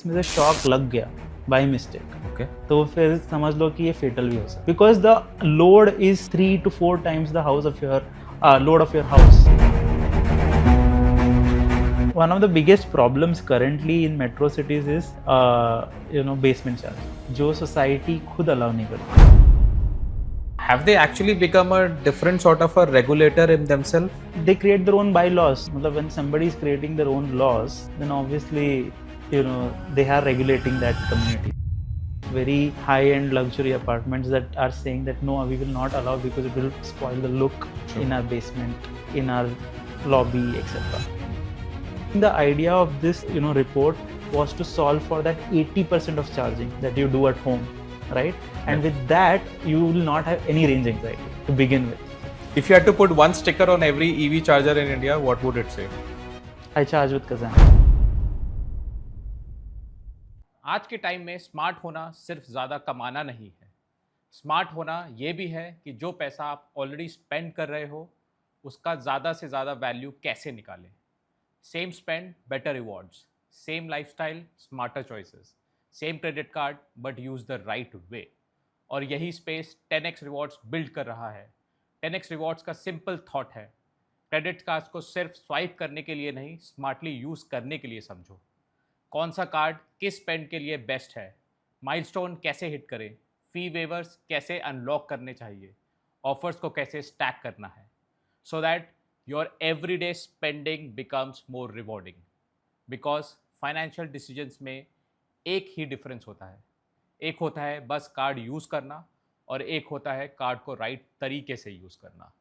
इसमें से शॉक लग गया बाय मिस्टेक, Okay. तो फिर समझ लो कि ये फेटल भी हो सकता है, because the load is 3 to 4 times the house of your load of your house. One of the biggest problems currently in metro cities is basement charge, जो society खुद allow नहीं करती. Have they actually become a different sort of a regulator in themselves? They create their own bylaws. मतलब when somebody is creating their own laws, then obviously they are regulating that community. Very high-end luxury apartments that are saying that no, we will not allow because it will spoil the look in our basement, in our lobby, etc. The idea of this report was to solve for that 80% of charging that you do at home, right? And with that, you will not have any range anxiety to begin with. If you had to put one sticker on every EV charger in India, what would it say? I charge with Kazam. आज के time में smart होना सिर्फ ज़्यादा कमाना नहीं है, smart होना ये भी है कि जो पैसा आप ऑलरेडी स्पेंड कर रहे हो उसका ज़्यादा से ज़्यादा वैल्यू कैसे निकालें. Same spend better rewards, same lifestyle smarter choices, same credit card but use the right way. और यही स्पेस 10x रिवॉर्ड्स बिल्ड कर रहा है. 10x रिवॉर्ड्स का सिंपल थॉट है, क्रेडिट कार्ड्स को सिर्फ स्वाइप करने के लिए नहीं, स्मार्टली यूज़ करने के लिए समझो. कौन सा कार्ड किस स्पेंड के लिए बेस्ट है, माइलस्टोन कैसे हिट करें, फी वेवर्स कैसे अनलॉक करने चाहिए, ऑफर्स को कैसे स्टैक करना है, so that your everyday spending becomes more rewarding. Because financial decisions में एक ही डिफरेंस होता है, एक होता है बस कार्ड यूज़ करना और एक होता है कार्ड को राइट तरीके से यूज़ करना.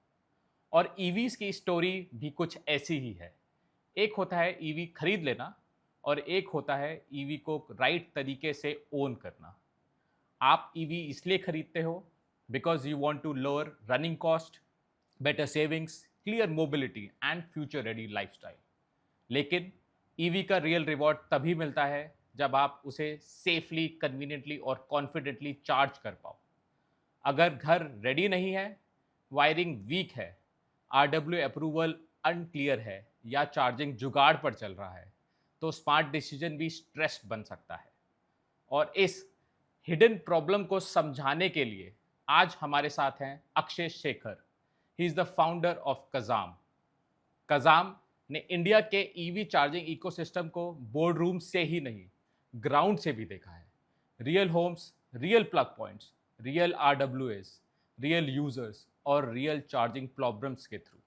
और ईवीज़ की स्टोरी भी कुछ ऐसी ही है. एक होता है ईवी खरीद लेना और एक होता है ईवी को राइट तरीके से ओन करना. आप ईवी इसलिए खरीदते हो because you want to lower running cost, better savings, clear mobility and future ready lifestyle. लेकिन ईवी का रियल रिवॉर्ड तभी मिलता है जब आप उसे सेफली, कन्वीनियंटली और कॉन्फिडेंटली चार्ज कर पाओ. अगर घर रेडी नहीं है, वायरिंग वीक है, RWA अप्रूवल अनक्लियर है या चार्जिंग जुगाड़ पर चल रहा है, तो स्मार्ट डिसीजन भी स्ट्रेस बन सकता है. और इस हिडन प्रॉब्लम को समझाने के लिए आज हमारे साथ हैं Akshay Shekhar. He is the founder of Kazam. Kazam ने इंडिया के ईवी चार्जिंग इकोसिस्टम को बोर्ड रूम से ही नहीं, ग्राउंड से भी देखा है. Real homes, real plug points, real RWAs, real users और रियल चार्जिंग प्रॉब्लम्स के थ्रू.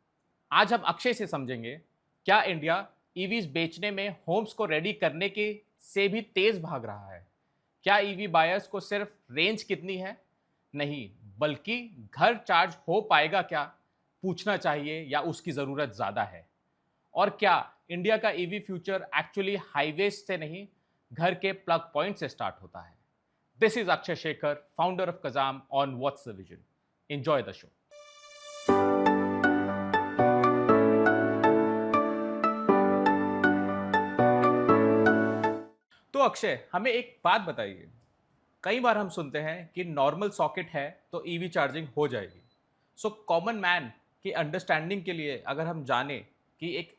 आज हम अक्षय से समझेंगे क्या इंडिया ईवीज बेचने में होम्स को रेडी करने के से भी तेज भाग रहा है. क्या ईवी बायर्स को सिर्फ रेंज कितनी है नहीं, बल्कि घर चार्ज हो पाएगा क्या पूछना चाहिए या उसकी ज़रूरत ज़्यादा है. और क्या इंडिया का ईवी फ्यूचर एक्चुअली हाईवेज से नहीं, घर के प्लग पॉइंट से स्टार्ट होता है. This is Akshay Shekhar, founder of Kazam, on what's the vision. Enjoy the show. तो अक्षय, हमें एक बात बताइए. कई बार हम सुनते हैं कि नॉर्मल सॉकेट है तो ईवी चार्जिंग हो जाएगी. सो कॉमन मैन की अंडरस्टैंडिंग के लिए अगर हम जाने कि एक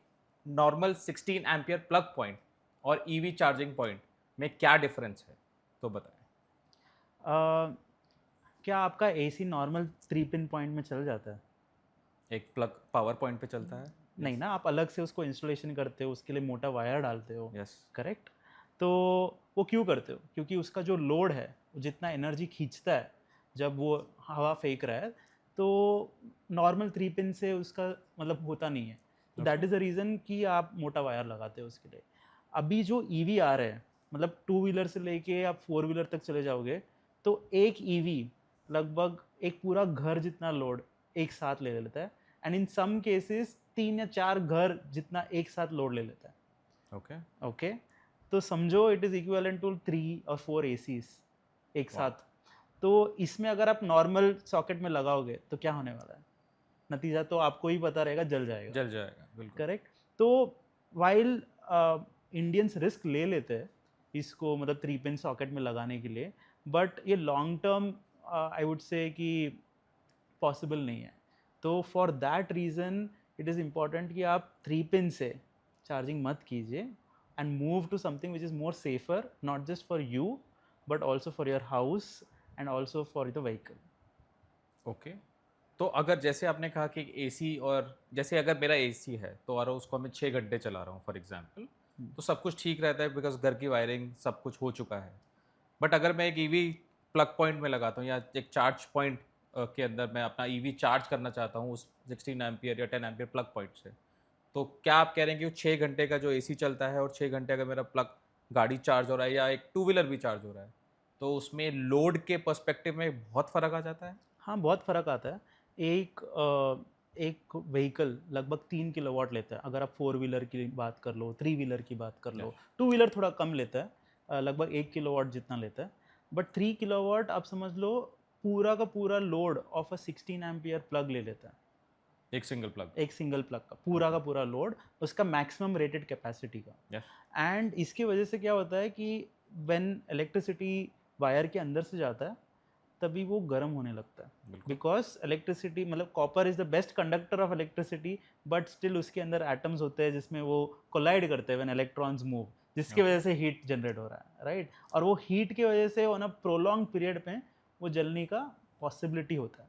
नॉर्मल 16 एम्पियर प्लग पॉइंट और ईवी चार्जिंग पॉइंट में क्या डिफरेंस है, तो बताएं. क्या आपका AC नॉर्मल 3 पिन पॉइंट में चल जाता है? एक प्लग पावर पॉइंट पे चलता है. नहीं ना, आप अलग से उसको इंस्टॉलेशन करते हो, उसके लिए मोटा वायर डालते हो. यस. करेक्ट. तो वो क्यों करते हो? क्योंकि उसका जो लोड है, वो जितना एनर्जी खींचता है जब वो हवा फेंक रहा है, तो नॉर्मल 3 पिन से उसका मतलब होता नहीं है. तो दैट इज़ द रीज़न कि आप मोटा वायर लगाते हो उसके लिए. अभी जो EV आ रहे हैं, मतलब 2 व्हीलर से लेके आप 4 व्हीलर तक चले जाओगे, तो एक EV लगभग एक पूरा घर जितना लोड एक साथ ले लेता है. एंड इन सम केसेस 3 या 4 घर जितना एक साथ लोड ले लेता है. ओके. तो समझो इट इज़ इक्विवेलेंट टू 3 और 4 ACs एक साथ. तो इसमें अगर आप नॉर्मल सॉकेट में लगाओगे तो क्या होने वाला है? नतीजा तो आपको ही पता रहेगा, जल जाएगा. बिल्कुल. करेक्ट. तो वाइल इंडियंस रिस्क ले लेते हैं इसको, मतलब 3 पिन सॉकेट में लगाने के लिए, बट ये लॉन्ग टर्म आई वुड से कि पॉसिबल नहीं है. तो for that reason it is important कि आप 3 पिन से चार्जिंग मत कीजिए and move to something which is more safer, not just for you but also for your house and also for the vehicle. Okay तो अगर जैसे आपने कहा कि एसी, और जैसे अगर मेरा एसी है तो और उसको मैं 6 घंटे चला रहा हूँ फॉर एग्जांपल, तो सब कुछ ठीक रहता है बिकॉज घर की वायरिंग सब कुछ हो चुका है। बट अगर मैं एक ईवी प्लग पॉइंट में लगाता हूँ या एक चार्ज पॉइंट के अंदर मैं अपना ईवी चार्ज करना चाहता हूँ उस 16 एम्पियर या 10 एम्पियर प्लग पॉइंट से, तो क्या आप कह रहे हैं कि वो 6 घंटे का जो एसी चलता है और 6 घंटे अगर मेरा प्लग गाड़ी चार्ज हो रहा है या एक टू व्हीलर भी चार्ज हो रहा है, तो उसमें लोड के पर्सपेक्टिव में बहुत फ़र्क आ जाता है? हाँ, बहुत फ़र्क आता है। एक व्हीकल लगभग 3 किलोवाट लेता है। अगर आप 4 व्हीलर की बात कर लो, 3 व्हीलर की बात कर लो, 2 व्हीलर थोड़ा कम लेता है, लगभग 1 किलोवाट जितना लेता है। बट 3 किलोवाट आप समझ लो पूरा का पूरा load of a 16 ampere plug ले लेता है। एक सिंगल प्लग? एक सिंगल प्लग का पूरा का पूरा लोड, उसका मैक्सिमम रेटेड कैपेसिटी का। एंड इसकी वजह से क्या होता है कि व्हेन इलेक्ट्रिसिटी वायर के अंदर से जाता है तभी वो गर्म होने लगता है, बिकॉज इलेक्ट्रिसिटी मतलब copper is the best conductor of electricity, but still उसके अंदर एटम्स होते हैं जिसमें वो कोलाइड करते हैं व्हेन इलेक्ट्रॉन्स मूव, जिसकी वजह से हीट जनरेट हो रहा है, राइट? और वो हीट की वजह से ऑन अ प्रोलॉन्ग पीरियड में वो जलने का पॉसिबिलिटी होता है,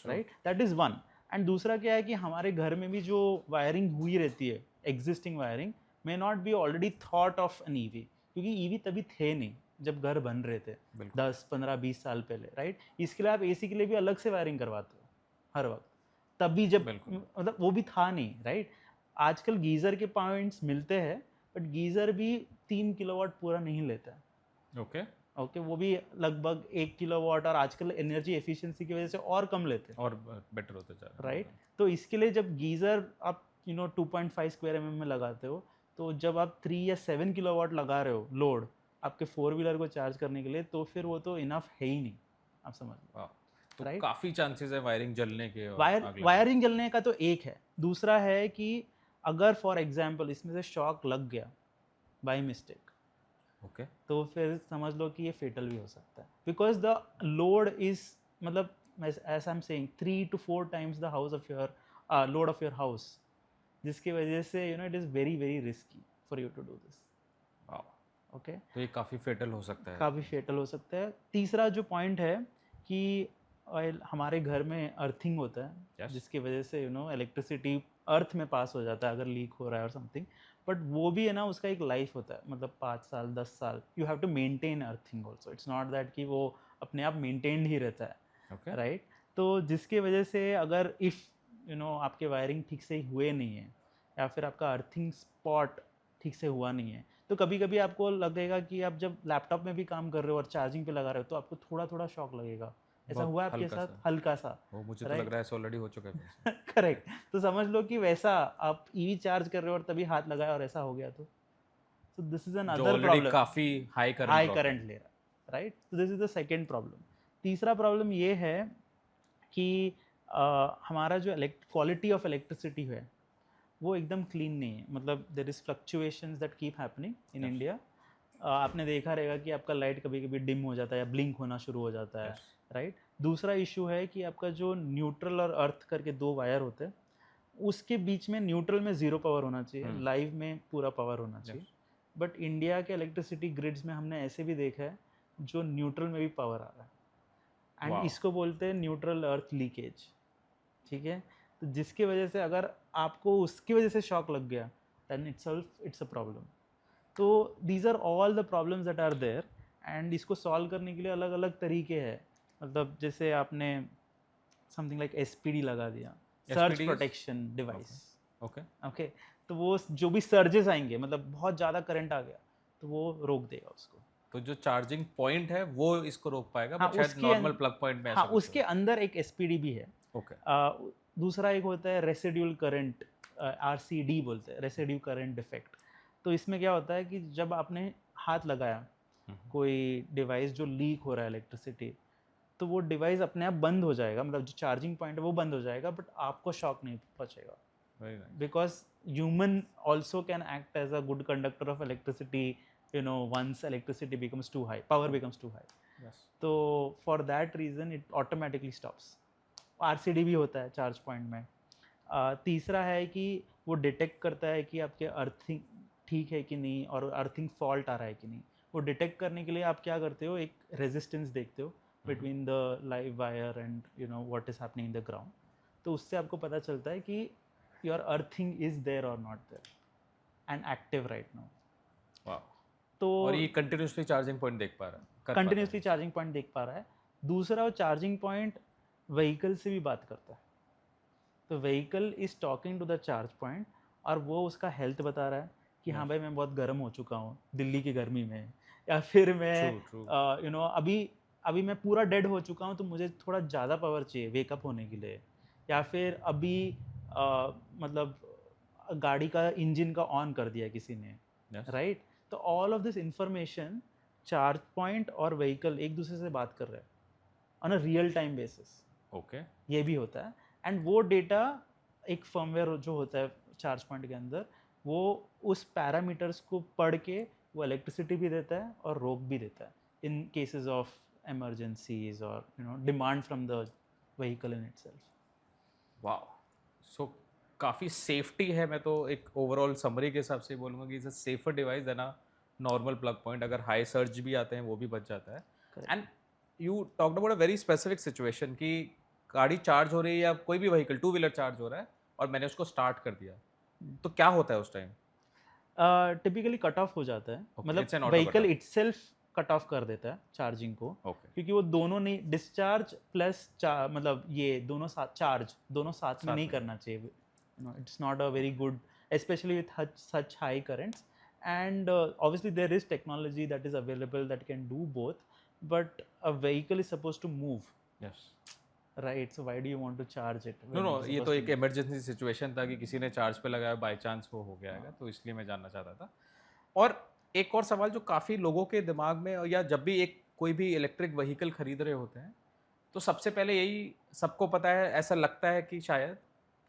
right? That is one. And दूसरा क्या है कि हमारे घर में भी जो वायरिंग हुई रहती है, existing wiring may not be already thought of N EV, क्योंकि ईवी तभी थे नहीं जब घर बन रहे थे 10, 15, 20 साल पहले, राइट? इसके लिए आप एसी के लिए भी अलग से वायरिंग करवाते हो हर वक्त, तभी जब मतलब वो भी था नहीं, राइट? आजकल गीज़र के पॉइंट्स मिलते हैं बट गीज़र भी 3 किलोवाट पूरा नहीं लेता है। ओके, वो भी लगभग 1 किलोवाट, और आजकल एनर्जी एफिशिएंसी की वजह से और कम लेते हैं और बेटर होते जा रहा है, राइट? तो इसके लिए जब गीज़र आप 2.5 स्क्वायर mm में लगाते हो, तो जब आप 3 या 7 किलोवाट लगा रहे हो लोड आपके 4 व्हीलर को चार्ज करने के लिए, तो फिर वो तो इनफ है ही नहीं, आप समझ लो, तो राइट? काफ़ी चांसेस है वायरिंग जलने के और वायरिंग जलने का तो एक है, दूसरा है कि अगर फॉर एग्जांपल इसमें से शॉक लग गया बाय मिस्टेक, ओके, तो फिर समझ लो कि ये फेटल भी हो सकता है, बिकॉज द लोड इज मतलब as I am saying 3 to 4 times the house of your load of your house, जिसकी वजह से it is very very risky for you to do this. Okay, तो ये काफ़ी फेटल हो सकता है। काफ़ी फेटल हो सकता है। तीसरा जो पॉइंट है कि हमारे घर में अर्थिंग होता है, जिसकी वजह से इलेक्ट्रिसिटी अर्थ में पास हो जाता है अगर लीक हो रहा है और समथिंग, बट वो भी है ना, उसका एक लाइफ होता है, मतलब 5 साल 10 साल you have to maintain earthing also, it's not that कि वो अपने आप मेंटेन्ड ही रहता है, राइट? तो जिसकी वजह से अगर इफ़ आपके वायरिंग ठीक से हुए नहीं है या फिर आपका अर्थिंग स्पॉट ठीक से हुआ नहीं है, तो कभी कभी आपको लगेगा कि आप जब लैपटॉप में भी काम कर रहे हो और चार्जिंग पे लगा रहे हो तो आपको थोड़ा थोड़ा शॉक लगेगा। ऐसा हुआ है आपके साथ? हल्का सा? मुझे तो लग रहा है ऑलरेडी हो चुका है। करेक्ट। तो समझ लो कि वैसा आप ईवी चार्ज कर रहे हो और तभी हाथ लगाया और ऐसा हो गया, तो दिस इज अनदर प्रॉब्लम, काफी हाई करंट ले रहा, राइट? तो this is the second problem. तीसरा प्रॉब्लम ये है कि हमारा जो क्वालिटी ऑफ इलेक्ट्रिसिटी है वो एकदम क्लीन नहीं है, मतलब there is fluctuations that keep happening in India. आपने देखा रहेगा कि आपका लाइट कभी कभी डिम हो जाता है या ब्लिंक होना शुरू हो जाता है, राइट? दूसरा इशू है कि आपका जो न्यूट्रल और अर्थ करके 2 वायर होते हैं, उसके बीच में न्यूट्रल में 0 पावर होना चाहिए, लाइव में पूरा पावर होना चाहिए, बट इंडिया के इलेक्ट्रिसिटी ग्रिड्स में हमने ऐसे भी देखा है जो न्यूट्रल में भी पावर आ रहा है, एंड इसको बोलते हैं न्यूट्रल अर्थ लीकेज, ठीक है? तो जिसकी वजह से अगर आपको उसकी वजह से शॉक लग गया दैन इट्स अ प्रॉब्लम। तो these are all the problems that are there, and इसको सॉल्व करने के लिए अलग अलग तरीके हैं, मतलब जैसे आपने समथिंग लाइक SPD लगा दिया, सर्ज प्रोटेक्शन डिवाइस, ओके, तो वो जो भी सर्जेस आएंगे, मतलब बहुत ज़्यादा करंट आ गया तो वो रोक देगा उसको। तो जो चार्जिंग पॉइंट है वो इसको रोक पाएगा, बट शायद नॉर्मल प्लग पॉइंट में हाँ, उसके अंदर एक SPD भी है। दूसरा एक होता है रेसिड्यूल करंट, RCD बोलते हैं, रेसिड्यू करंट डिफेक्ट। तो इसमें क्या होता है कि जब आपने हाथ लगाया कोई डिवाइस जो लीक हो रहा है इलेक्ट्रिसिटी, तो वो डिवाइस अपने आप बंद हो जाएगा, मतलब जो चार्जिंग पॉइंट है वो बंद हो जाएगा, बट आपको शॉक नहीं पहुंचेगा, because human also can act as a good conductor of electricity, once electricity becomes too high, power becomes too high, तो for that reason it automatically stops। RCD भी होता है चार्ज पॉइंट में। तीसरा है कि वो डिटेक्ट करता है कि आपके अर्थिंग ठीक है कि नहीं और अर्थिंग फॉल्ट आ रहा है कि नहीं, वो डिटेक्ट करने के लिए आप क्या करते हो, एक रेजिस्टेंस देखते हो between the live wire and you know what is happening in the ground. तो उससे आपको पता चलता है कि योर अर्थिंग इज देयर और not there and active right now. वाह। तो और ये कंटिन्यूसली चार्जिंग पॉइंट देख पा रहा है, कर पाता है। कंटिन्यूसली चार्जिंग पॉइंट देख पा रहा है। दूसरा, वो चार्जिंग पॉइंट व्हीकल से भी बात करता है। तो vehicle is talking to the charge point और वो उसका हेल्थ बता रहा है कि हाँ भाई मैं बहुत गर्म हो चुका हूँ दिल्ली की गर्मी में, या फिर मैं यू नो अभी मैं पूरा डेड हो चुका हूँ तो मुझे थोड़ा ज़्यादा पावर चाहिए वेकअप होने के लिए, या फिर अभी मतलब गाड़ी का इंजन का ऑन कर दिया किसी ने, राइट। तो all of this information charge point और व्हीकल एक दूसरे से बात कर रहे हैं on a real time basis. Okay. ये भी होता है एंड वो डेटा एक फर्मवेयर जो होता है चार्ज पॉइंट के अंदर, वो उस पैरामीटर्स को पढ़ के वो इलेक्ट्रिसिटी भी देता है और रोक भी देता है in cases of emergencies or you know demand from the vehicle in itself. वाह। सो काफ़ी सेफ्टी है। मैं तो एक ओवरऑल समरी के हिसाब से बोलूँगा कि is a safer device than a normal plug point. अगर हाई सर्ज भी आते हैं वो भी बच जाता है। And you talked about a very specific situation कि गाड़ी चार्ज हो रही है या कोई भी व्हीकल टू व्हीलर चार्ज हो रहा है और मैंने उसको स्टार्ट कर दिया, तो क्या होता है उस टाइम? टिपिकली कट ऑफ हो जाता है, Okay, मतलब it's an auto vehicle cut-off. Itself cut off कर देता है चार्जिंग को, ओके। क्योंकि वो दोनों नहीं, डिस्चार्ज प्लस मतलब ये दोनों साथ चार्ज दोनों साथ में साथ नहीं में। करना चाहिए, you know it's not a very good especially with such high currents, and obviously there is technology that is available that can do both, but a vehicle is supposed to move, yes. right? So why do you want to charge it no when no, it's ये supposed तो to एक move? Emergency situation था कि किसी ने charge पे लगाया, by chance वो हो गया है, तो इसलिए मैं जानना चाहता था। और एक और सवाल जो काफ़ी लोगों के दिमाग में, या जब भी एक कोई भी इलेक्ट्रिक व्हीकल खरीद रहे होते हैं तो सबसे पहले यही सबको पता है, ऐसा लगता है कि शायद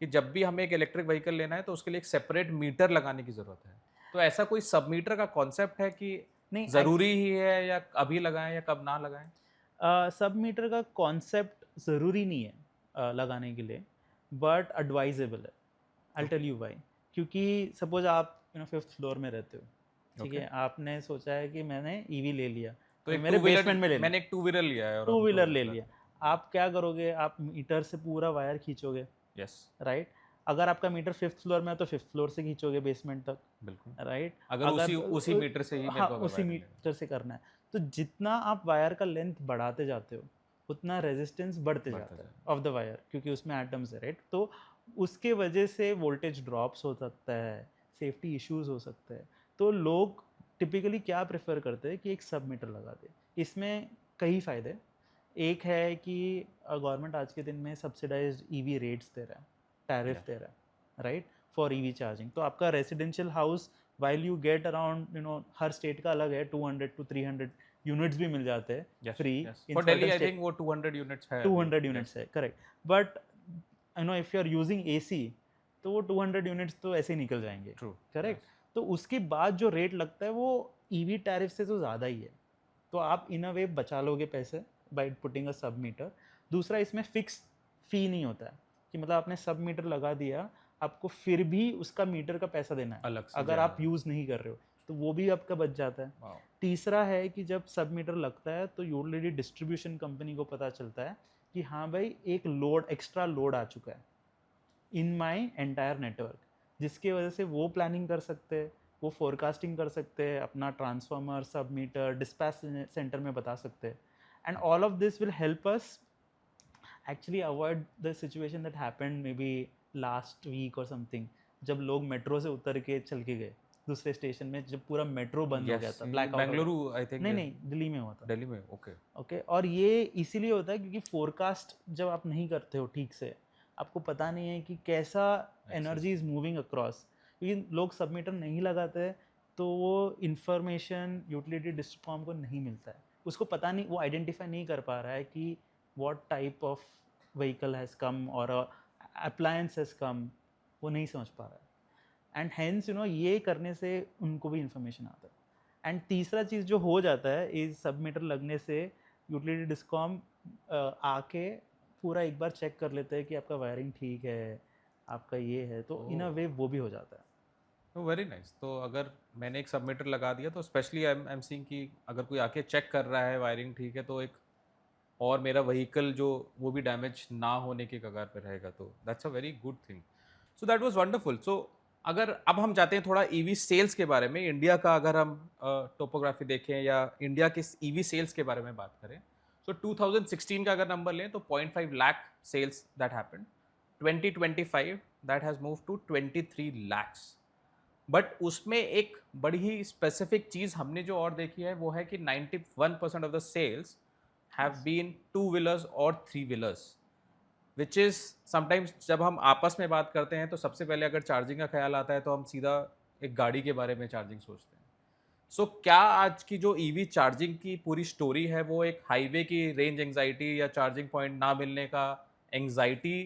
कि जब भी हमें एक इलेक्ट्रिक व्हीकल लेना है तो उसके लिए एक सेपरेट मीटर लगाने की ज़रूरत है। तो ऐसा कोई सब मीटर का कॉन्सेप्ट है कि नहीं, ज़रूरी ही है, या अभी लगाएं या कब ना लगाएं? सब मीटर का कॉन्सेप्ट ज़रूरी नहीं है लगाने के लिए, बट एडवाइजेबल है। I tell you why. क्योंकि सपोज आप यू नो 5th फ्लोर में रहते हो, ठीक है, आपने सोचा है कि मैंने ईवी ले लिया तो तो एक मेरे बेसमेंट में ले मैंने एक टू व्हीलर लिया है और टू हम व्हीलर दो ले चलाते लिया, हैं। आप क्या करोगे, आप मीटर से पूरा वायर खींचोगे, यस, राइट। अगर आपका मीटर 5th फ्लोर में है तो 5th फ्लोर से खींचोगे बेसमेंट तक, बिल्कुल। राइट। अगर उसी मीटर से ही मेरे हाँ, को अगर उसी वायरिंग लेना मीटर से करना है, तो जितना आप वायर का लेंथ बढ़ाते जाते हो उतना रेजिस्टेंस बढ़ते जाता है ऑफ द वायर, क्योंकि उसमें एटम्स है, राइट। तो उसके वजह से वोल्टेज ड्रॉप्स हो सकता है, सेफ्टी इश्यूज हो सकते हैं। तो लोग टिपिकली क्या प्रेफर करते हैं कि एक सब मीटर लगा दे। इसमें कई फ़ायदे, एक है कि गवर्नमेंट आज के दिन में सब्सिडाइज्ड ईवी रेट्स दे रहा है, टैरिफ दे रहा है, राइट, फॉर ईवी चार्जिंग। तो आपका residential house while you get around you know her state का अलग है, 200 to 300 यूनिट्स भी मिल जाते हैं free. For Delhi I think वो 200 यूनिट्स है। 200 यूनिट्स है, correct. But you know if you are using AC तो वो 200 यूनिट्स तो ऐसे ही निकल जाएंगे, ट्रू, करेक्ट। तो उसके बाद जो रेट लगता है वो ईवी टैरिफ से तो ज़्यादा ही है, तो आप इन अ वे बचा लोगे पैसे बाय पुटिंग अ सब मीटर। दूसरा, इसमें फिक्स फी नहीं होता है कि मतलब आपने सब मीटर लगा दिया, आपको फिर भी उसका मीटर का पैसा देना है अलग से अगर आप यूज़ नहीं कर रहे हो, तो वो भी आपका बच जाता है। तीसरा है कि जब सब मीटर लगता है तो यूटिलिटी डिस्ट्रीब्यूशन कंपनी को पता चलता है कि हाँ भाई एक लोड, एक्स्ट्रा लोड आ चुका है इन माई एंटायर नेटवर्क, जिसकी वजह से वो प्लानिंग कर सकते हैं, वो फोरकास्टिंग कर सकते हैं, अपना ट्रांसफार्मर, सब मीटर, डिस्पैच सेंटर में बता सकते हैं। And all of this will help us actually avoid the situation that happened maybe last week और समथिंग, जब लोग मेट्रो से उतर के चल के गए दूसरे स्टेशन में, जब पूरा मेट्रो बंद हो गया था, black out. Bengaluru I think. नहीं, दिल्ली में हुआ था। दिल्ली में, ओके। ओके, और ये इसीलिए होता है क्योंकि फोरकास्ट जब आप नहीं करते हो ठीक से, आपको पता नहीं है कि कैसा एनर्जी इज मूविंग अक्रॉस, क्योंकि लोग सबमीटर नहीं लगाते तो वो इन्फॉर्मेशन यूटिलिटी डिस्ट्रीब्यूशन को नहीं मिलता है, उसको पता नहीं, वो आइडेंटिफाई नहीं कर पा रहा है कि what type of vehicle has come और अप्लायंस हैज़ कम, वो नहीं समझ पा रहा है। एंड हेंस यू नो ये करने से उनको भी इंफॉर्मेशन आता है। एंड तीसरा चीज़ जो हो जाता है इस सब मीटर लगने से यूटिलिटी डिस्कॉम आके पूरा एक बार चेक कर लेते हैं कि आपका वायरिंग ठीक है, आपका ये है, तो इन अ वे वो भी हो जाता है। तो वेरी नाइस। तो अगर मैंने एक सबमीटर लगा दिया तो स्पेशली आई एम सीइंग कि अगर कोई आके चेक कर रहा है वायरिंग ठीक है तो एक और मेरा व्हीकल जो वो भी डैमेज ना होने के कगार पे रहेगा, तो that's a very good thing. So that was wonderful. So अगर अब हम जाते हैं थोड़ा ईवी सेल्स के बारे में, इंडिया का अगर हम टोपोग्राफी देखें या इंडिया के ईवी सेल्स के बारे में बात करें, तो 2016 का अगर नंबर लें तो 0.5 lakh sales that happened. 2025 that has move to 23 lakhs। But उसमें एक बड़ी ही स्पेसिफिक चीज हमने जो और देखी है वो है कि 91% of the sales have been two wheelers or three wheelers, which is sometimes जब हम आपस में बात करते हैं तो सबसे पहले अगर चार्जिंग का ख्याल आता है तो हम सीधा एक गाड़ी के बारे में चार्जिंग सोचते हैं। सो क्या आज की जो ईवी चार्जिंग की पूरी स्टोरी है वो एक हाईवे की रेंज एंजाइटी या चार्जिंग पॉइंट ना मिलने का एंजाइटी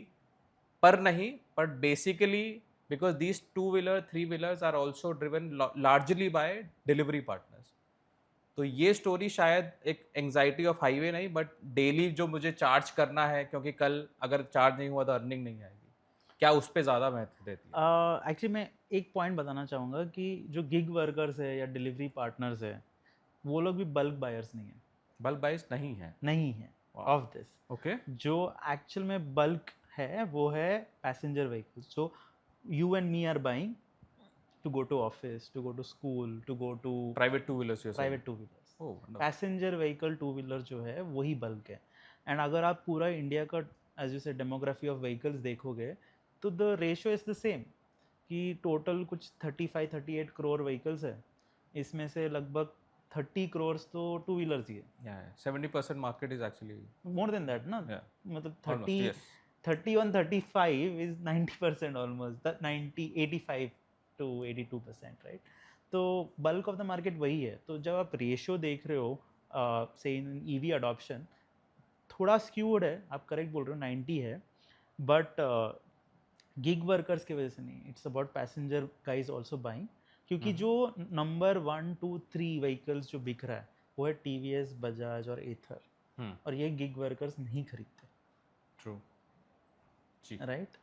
पर नहीं, but basically because these two wheeler three wheelers are also driven largely by delivery partners. तो ये स्टोरी शायद एक एंजाइटी ऑफ हाईवे नहीं, बट डेली जो मुझे चार्ज करना है क्योंकि कल अगर चार्ज नहीं हुआ तो अर्निंग नहीं आएगी, क्या उस पर ज़्यादा महत्व देती है? एक्चुअली मैं एक पॉइंट बताना चाहूँगा कि जो गिग वर्कर्स है या डिलीवरी पार्टनर्स है वो लोग भी बल्क बायर्स नहीं है। बल्क बाइस नहीं है। नहीं है ऑफ दिस। ओके। जो एक्चुअल में बल्क है वो है पैसेंजर व्हीकल्स, जो you and me are buying to go to office, to go to school, to go to private two wheelers. Private two wheelers. Oh, passenger vehicle two wheeler जो है वही bulk है। And अगर आप पूरा India का as you से demography of vehicles देखोगे तो the ratio is the same, कि टोटल कुछ 35-38 करोड़ व्हीकल्स है, इसमें से लगभग 30 करोड़ तो टू व्हीलर्स ही है। 70% market is actually more than that ना, मतलब almost, yes. 31-35 is 90% almost, 85 to 82%, right. तो बल्क ऑफ द मार्केट वही है। तो जब आप रेशियो देख रहे हो से इन ईवी अडॉप्शन थोड़ा स्क्यूड है, आप करेक्ट बोल रहे हो 90 है, बट गिग वर्कर्स की वजह से नहीं, it's about passenger guys also buying. क्योंकि जो नंबर 1, 2, 3 व्हीकल्स जो बिक रहा है वो है टीवीएस, बजाज और एथर, और ये गिग वर्कर्स नहीं खरीदते। ट्रू जी, राइट।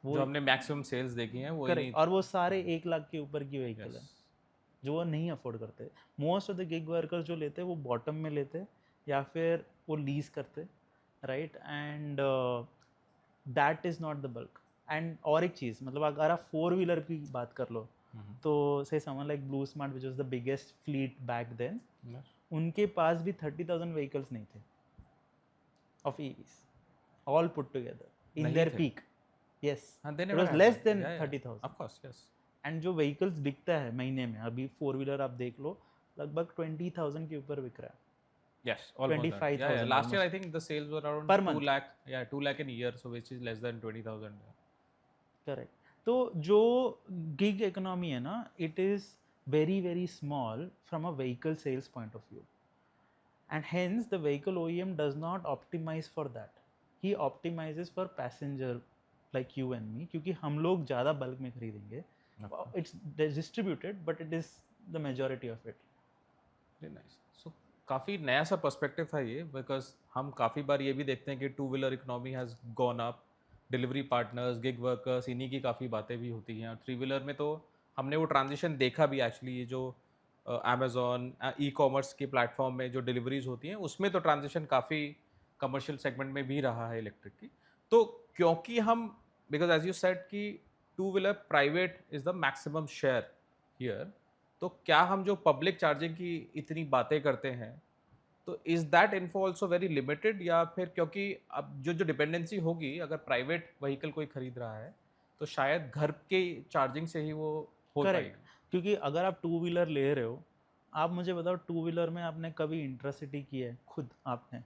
जो हमने मैक्सिमम सेल्स देखी हैं वो करेक्ट, और वो सारे 1 लाख के ऊपर की व्हीकल है जो वो नहीं अफोर्ड करते। Most of the gig workers जो लेते हैं वो बॉटम में लेते हैं या फिर वो लीज करते, right. And that is not the bulk. And और एक चीज़, मतलब अगर आप 4 व्हीलर की बात कर लो तो say someone like BluSmart which was the biggest fleet back then, उनके पास भी 30,000 व्हीकल्स नहीं थे of EVs all put together in their peak. Yes, it was less than 30,000. Of course, yes. And जो vehicles बिकता है महीने में, अभी 4 व्हीलर आप देख लो लगभग 20,000 के ऊपर बिक रहा है। Yes, almost 25,000 that. Last year I think the sales were around per 2 month. lakh. 2 lakh in a year, so which is less than 20,000. Correct. तो जो gig economy है ना, it is very very small from a vehicle sales point of view, and hence the vehicle OEM does not optimize for that. He optimizes for passenger like you and me, क्योंकि हम लोग ज़्यादा bulk में खरीदेंगे। It's distributed, but it is the majority of it. Very nice. So काफ़ी नया सा perspective था ये, बिकॉज हम काफ़ी बार ये भी देखते हैं कि two wheeler economy has gone up, delivery partners, gig workers, इन्हीं की काफ़ी बातें भी होती हैं। और थ्री व्हीलर में तो हमने वो ट्रांजिशन देखा भी एक्चुअली, ये जो अमेजोन ई कॉमर्स के प्लेटफॉर्म में जो डिलीवरीज होती हैं उसमें तो ट्रांजिशन काफ़ी कमर्शियल सेगमेंट में भी रहा है इलेक्ट्रिक की। तो क्योंकि हम, बिकॉज एज यू सेड कि two wheeler private is the maximum share here, तो क्या हम जो पब्लिक चार्जिंग की इतनी बातें करते हैं तो is that info also very limited, या फिर क्योंकि अब जो डिपेंडेंसी होगी अगर प्राइवेट व्हीकल कोई खरीद रहा है तो शायद घर के चार्जिंग से ही वो हो पाएगी? क्योंकि अगर आप टू व्हीलर ले रहे हो, आप मुझे बताओ टू व्हीलर में आपने कभी इंटरसिटी की है खुद आपने?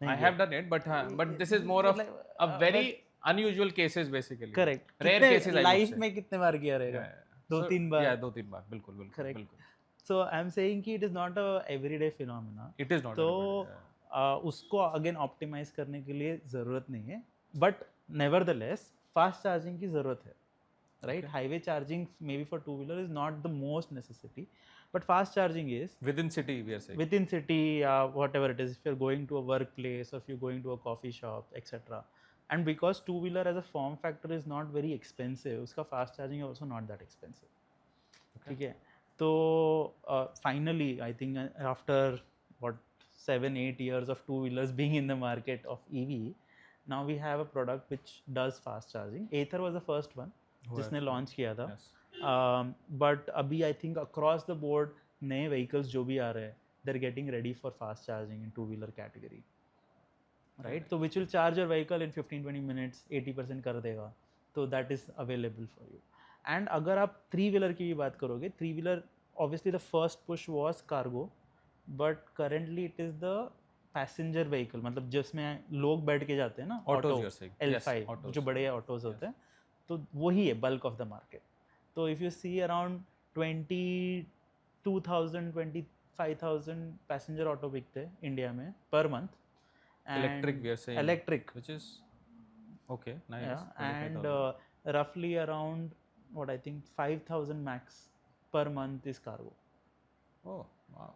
I have done it, but this is more of a very unusual cases basically. Correct. Rare cases I would life say. में कितने बार किया रहेगा? Yeah. 2-3 बार। Yeah, 2-3 बार, बिल्कुल बिल्कुल। Correct. बिल्कुल। So I'm saying कि it is not a everyday phenomena. It is not. तो everybody, yeah. उसको अगेन ऑप्टिमाइज करने के लिए ज़रूरत नहीं है, बट नेवरदलेस फास्ट चार्जिंग की ज़रूरत है, right. Highway charging may be for two wheeler is not the most necessity, but fast charging is Within city, we are saying. within city, whatever it is, if you're going to a workplace or if you're going to a coffee shop, etc. And because two wheeler as a form factor is not very expensive, uska fast charging is also not that expensive, ठीक है. तो finally I think after what 7-8 years of two-wheelers being in the market of EV, now we have a product which does fast charging. Ather was the first one जिसने launch किया था. But अभी I think across the board नए vehicles जो भी आ रहे हैं, they're getting ready for fast charging in two-wheeler category, right? So which will charge your vehicle in 15-20 minutes, 80% कर देगा. तो that is available for you. And अगर आप थ्री व्हीलर की भी बात करोगे, three wheeler obviously the first push was cargo, but currently it is the passenger vehicle, मतलब जिसमें लोग बैठ के जाते हैं ना, ऑटो L5 जो बड़े ऑटोज होते हैं, तो वही है बल्क ऑफ द मार्केट. तो if you see around 22,000 25,000 passenger auto बिकते हैं इंडिया में per month. Electric which is okay, nice. Yeah, and roughly around what I think 5,000 max per month is cargo. Oh wow,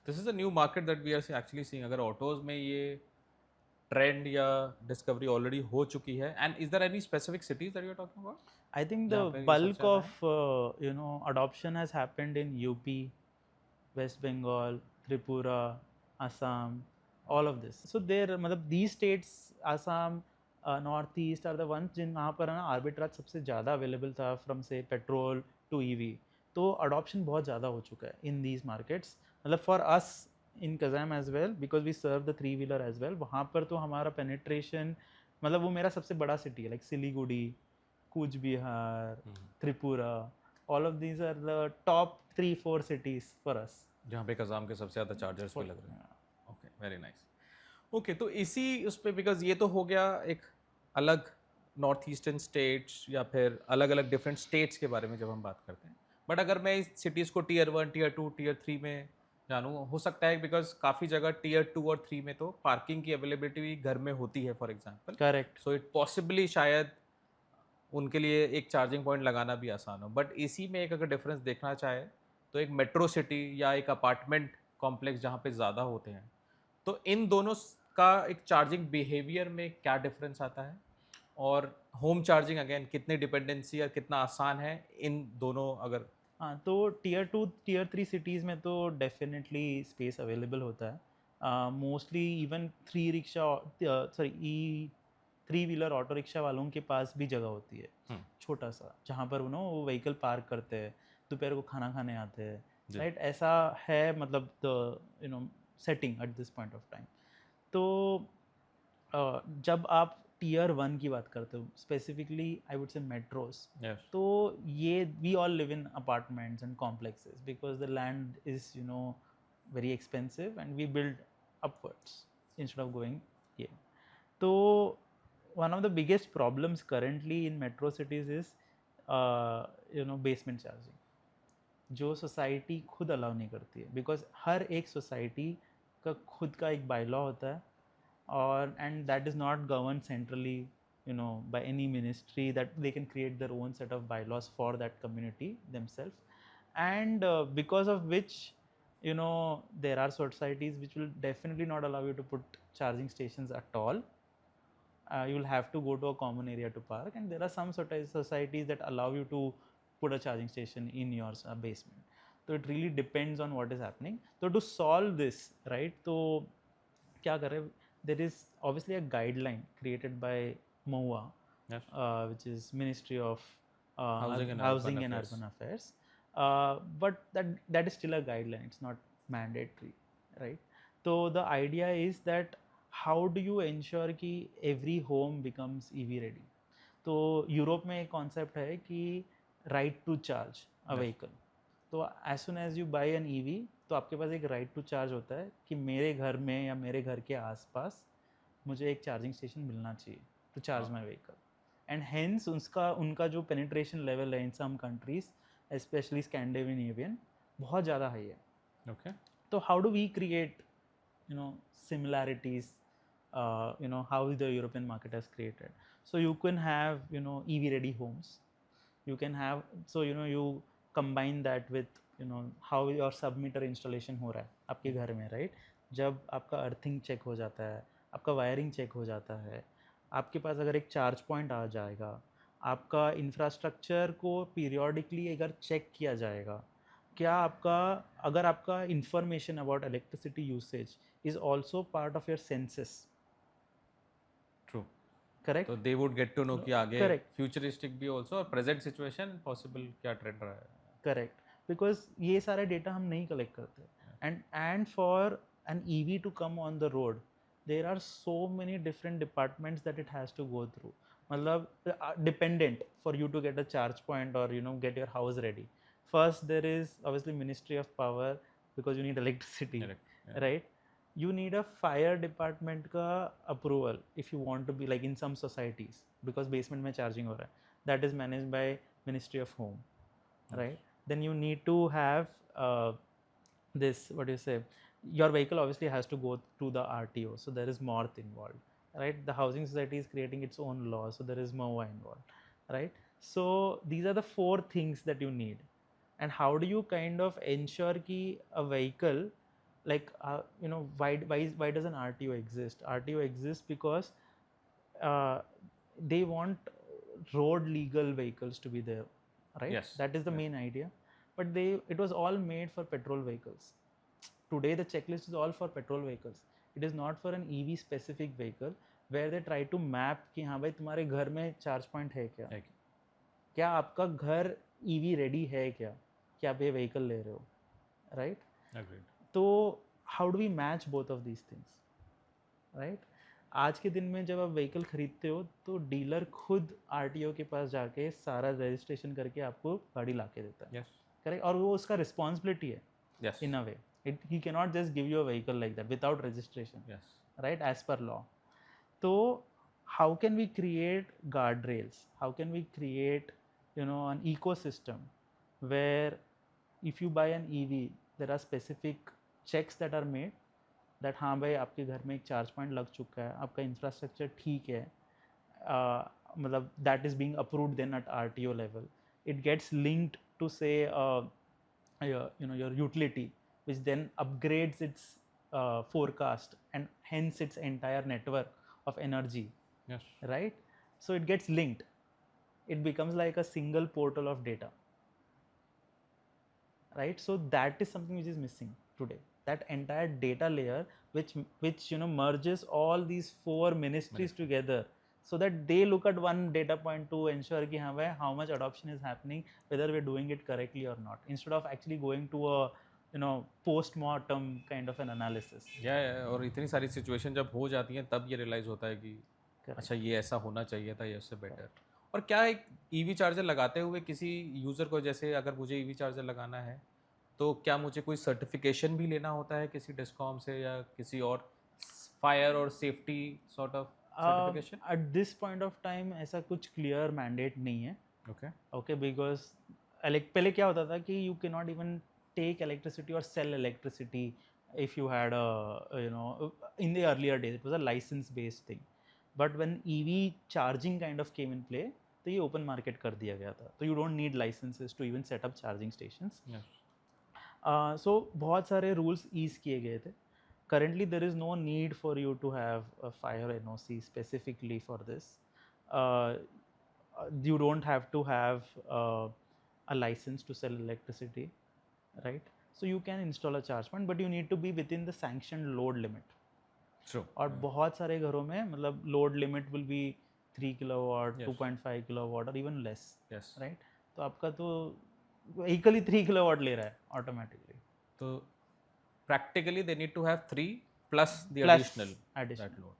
this is a new market that we are actually seeing. अगर autos में ये trend या discovery already हो चुकी है, and is there any specific cities that you are talking about? I think the bulk of adoption has happened in UP, West Bengal, Tripura, Assam, all of this. So there मतलब these states, Assam, north east are the one जहाँ पर ना arbitrage सबसे ज़्यादा available था from से petrol to EV. तो adoption बहुत ज़्यादा हो चुका है इन दीज मार्केट्स. मतलब for us in Kazam as well because we serve the three wheeler as well. वहाँ पर तो हमारा पेनिट्रेशन मतलब वो मेरा सबसे बड़ा सिटी है, like Siliguri, Cooch Behar, Tripura, all of these are the top 3-4 cities for us जहाँ पे कज़ाम के सबसे ज़्यादा चार्जर्स भी लग रहे हैं. Okay, very nice. ओके, तो इसी उस पर बिकॉज ये तो हो गया एक अलग नॉर्थ ईस्टर्न स्टेट्स या फिर अलग अलग डिफरेंट स्टेट्स के बारे में जब हम बात करते हैं. बट अगर मैं इस सिटीज़ को टीयर 1, टीयर 2, टीयर 3 में जानूँ, हो सकता है बिकॉज काफ़ी जगह टीयर 2 और 3 में तो पार्किंग की अवेलेबिलिटी भी घर में होती है for example. Correct. So it possibly शायद उनके लिए एक चार्जिंग पॉइंट लगाना भी आसान हो. बट इसी में एक अगर डिफरेंस देखना चाहे तो एक मेट्रो सिटी या एक अपार्टमेंट कॉम्प्लेक्स जहाँ पे ज़्यादा होते हैं, तो इन दोनों का एक चार्जिंग बिहेवियर में क्या डिफरेंस आता है, और होम चार्जिंग अगेन कितनी डिपेंडेंसी और कितना आसान है इन दोनों. अगर हाँ, तो टीयर 2 टीयर 3 सिटीज़ में तो डेफिनेटली स्पेस अवेलेबल होता है. Mostly even three wheeler auto rickshaw वालों के पास भी जगह होती है छोटा सा, जहाँ पर वो व्हीकल पार्क करते हैं, दोपहर को खाना खाने आते हैं, राइट. ऐसा है मतलब the setting at this point of time. तो जब आप टीयर 1 की बात करते हो, specifically I would say metros, तो ये we all live in apartments and complexes because the land is very expensive and we build upwards instead of going ये. तो one of the biggest problems currently in metro cities is basement charging, जो society खुद allow नहीं करती है. Because हर एक society का खुद का एक बायलॉ होता है, और and that is not govern centrally by any ministry, that they can create their own set of bylaws for that community themselves. And because of which there are societies which will definitely not allow you to put charging stations at all. You will have to go to a common area to park, and there are some societies that allow you to put a charging station in your basement. So it really depends on what is happening. So to solve this, right, तो क्या करें, there is obviously a guideline created by MoHUA, which is Ministry of Housing and Urban Affairs. But that is still a guideline, it's not mandatory, right? So the idea is that how do you ensure कि every home becomes EV ready? तो Europe में एक concept है कि right to charge a vehicle. तो as soon as you buy an EV, तो आपके पास एक राइट टू चार्ज होता है कि मेरे घर में या मेरे घर के आसपास मुझे एक चार्जिंग स्टेशन मिलना चाहिए to charge my vehicle. And hence उनका जो पेनिट्रेशन लेवल है in some countries, specially Scandinavian, बहुत ज़्यादा हाई है. ओके. तो how do we create similarities, how the European market has created? So you can have EV ready homes. You can have, so you combine that with how your sub meter installation हो रहा है आपके घर में, right. जब आपका earthing check हो जाता है, आपका वायरिंग चेक हो जाता है, आपके पास अगर एक चार्ज पॉइंट आ जाएगा, आपका इंफ्रास्ट्रक्चर को पीरियोडिकली अगर चेक किया जाएगा, क्या आपका, अगर आपका information about electricity usage is also part of your senses, true, correct? तो they would get to know कि आगे करेक्ट, फ्यूचरिस्टिक भी ऑल्सो और प्रेजेंट सिचुएशन पॉसिबल क्या ट्रेंड रहा है. करेक्ट, बिकॉज ये सारे डेटा हम नहीं कलेक्ट करते. And for an EV to come on the road there are so many different departments that it has to go through. मतलब dependent for you to get a charge point और get your house ready. First, there is obviously Ministry of Power because you need electricity, Correct, yeah. right? You need a fire department ka approval if you want to be like in some societies because basement mein charging ho raha hai. That is managed by Ministry of Home, right? Then you need to have this, what do you say? Your vehicle obviously has to go to the RTO, so there is MORTH involved, right? The housing society is creating its own law, so there is MOA involved, right? So these are the 4 things that you need. And how do you kind of ensure ki a vehicle, like why does an RTO exist? RTO exists because they want road legal vehicles to be there, right? Yes, that is the main idea. But it was all made for petrol vehicles. Today the checklist is all for petrol vehicles. It is not for an EV specific vehicle where they try to map कि हाँ भाई तुम्हारे घर में charge point है क्या, क्या आपका घर EV रेडी है क्या आप ये व्हीकल ले रहे हो, राइट? तो how do we match both of these things, right? आज के दिन में जब आप व्हीकल खरीदते हो तो डीलर खुद आरटीओ के पास जाके सारा रजिस्ट्रेशन करके आपको गाड़ी ला के देता है, करेक्ट? और वो उसका रिस्पॉन्सिबिलिटी है in a way. He can not just give you a vehicle like that without registration, right, as per law. तो how can we create guard rails, how can we create an ecosystem where if you buy an EV there are specific checks that are made that हाँ भाई आपके घर में एक charge point लग चुका है, आपका इंफ्रास्ट्रक्चर ठीक है, मतलब that is being approved then at RTO level. It gets linked to say your utility which then upgrades its forecast and hence its entire network of energy, right? So it gets linked. It becomes like a single portal of data, right? So that is something which is missing today, that entire data layer which merges all these 4 ministries together so that they look at one data point to ensure ki haan bhai how much adoption is happening, whether we're doing it correctly or not, instead of actually going to a post-mortem kind of an analysis. और इतनी सारी situation जब हो जाती हैं तब ये realise होता है कि अच्छा ये ऐसा होना चाहिए था, ये उससे बेटर. और क्या एक ईवी चार्जर लगाते हुए किसी यूज़र को, जैसे अगर मुझे ईवी चार्जर लगाना है तो क्या मुझे कोई सर्टिफिकेशन भी लेना होता है किसी डिस्कॉम से या किसी और फायर और safety sort of certification? Eight this point of time ऐसा कुछ क्लियर मैंडेट नहीं है. ओके, बिकॉज पहले क्या होता था कि you can not even take electricity और sell electricity if you had in the earlier days it was a license based thing, but when EV charging kind of came in play तो ये open market कर दिया गया था, तो you don't need licenses to even set up charging stations. So बहुत सारे rules ease किए गए थे. Currently there is no need for you to have a fire NOC specifically for this. You don't have to have a license to sell electricity, right? So you can install a charge point, but you need to be within the sanctioned load limit. True. और बहुत सारे घरों में मतलब load limit will be 3 kilowatt, 2.5 kilowatt or even less, right? तो आपका तो vehicle ही 3 kilowatt ले रहा है automatically. तो practically they need to have 3 plus the additional that load.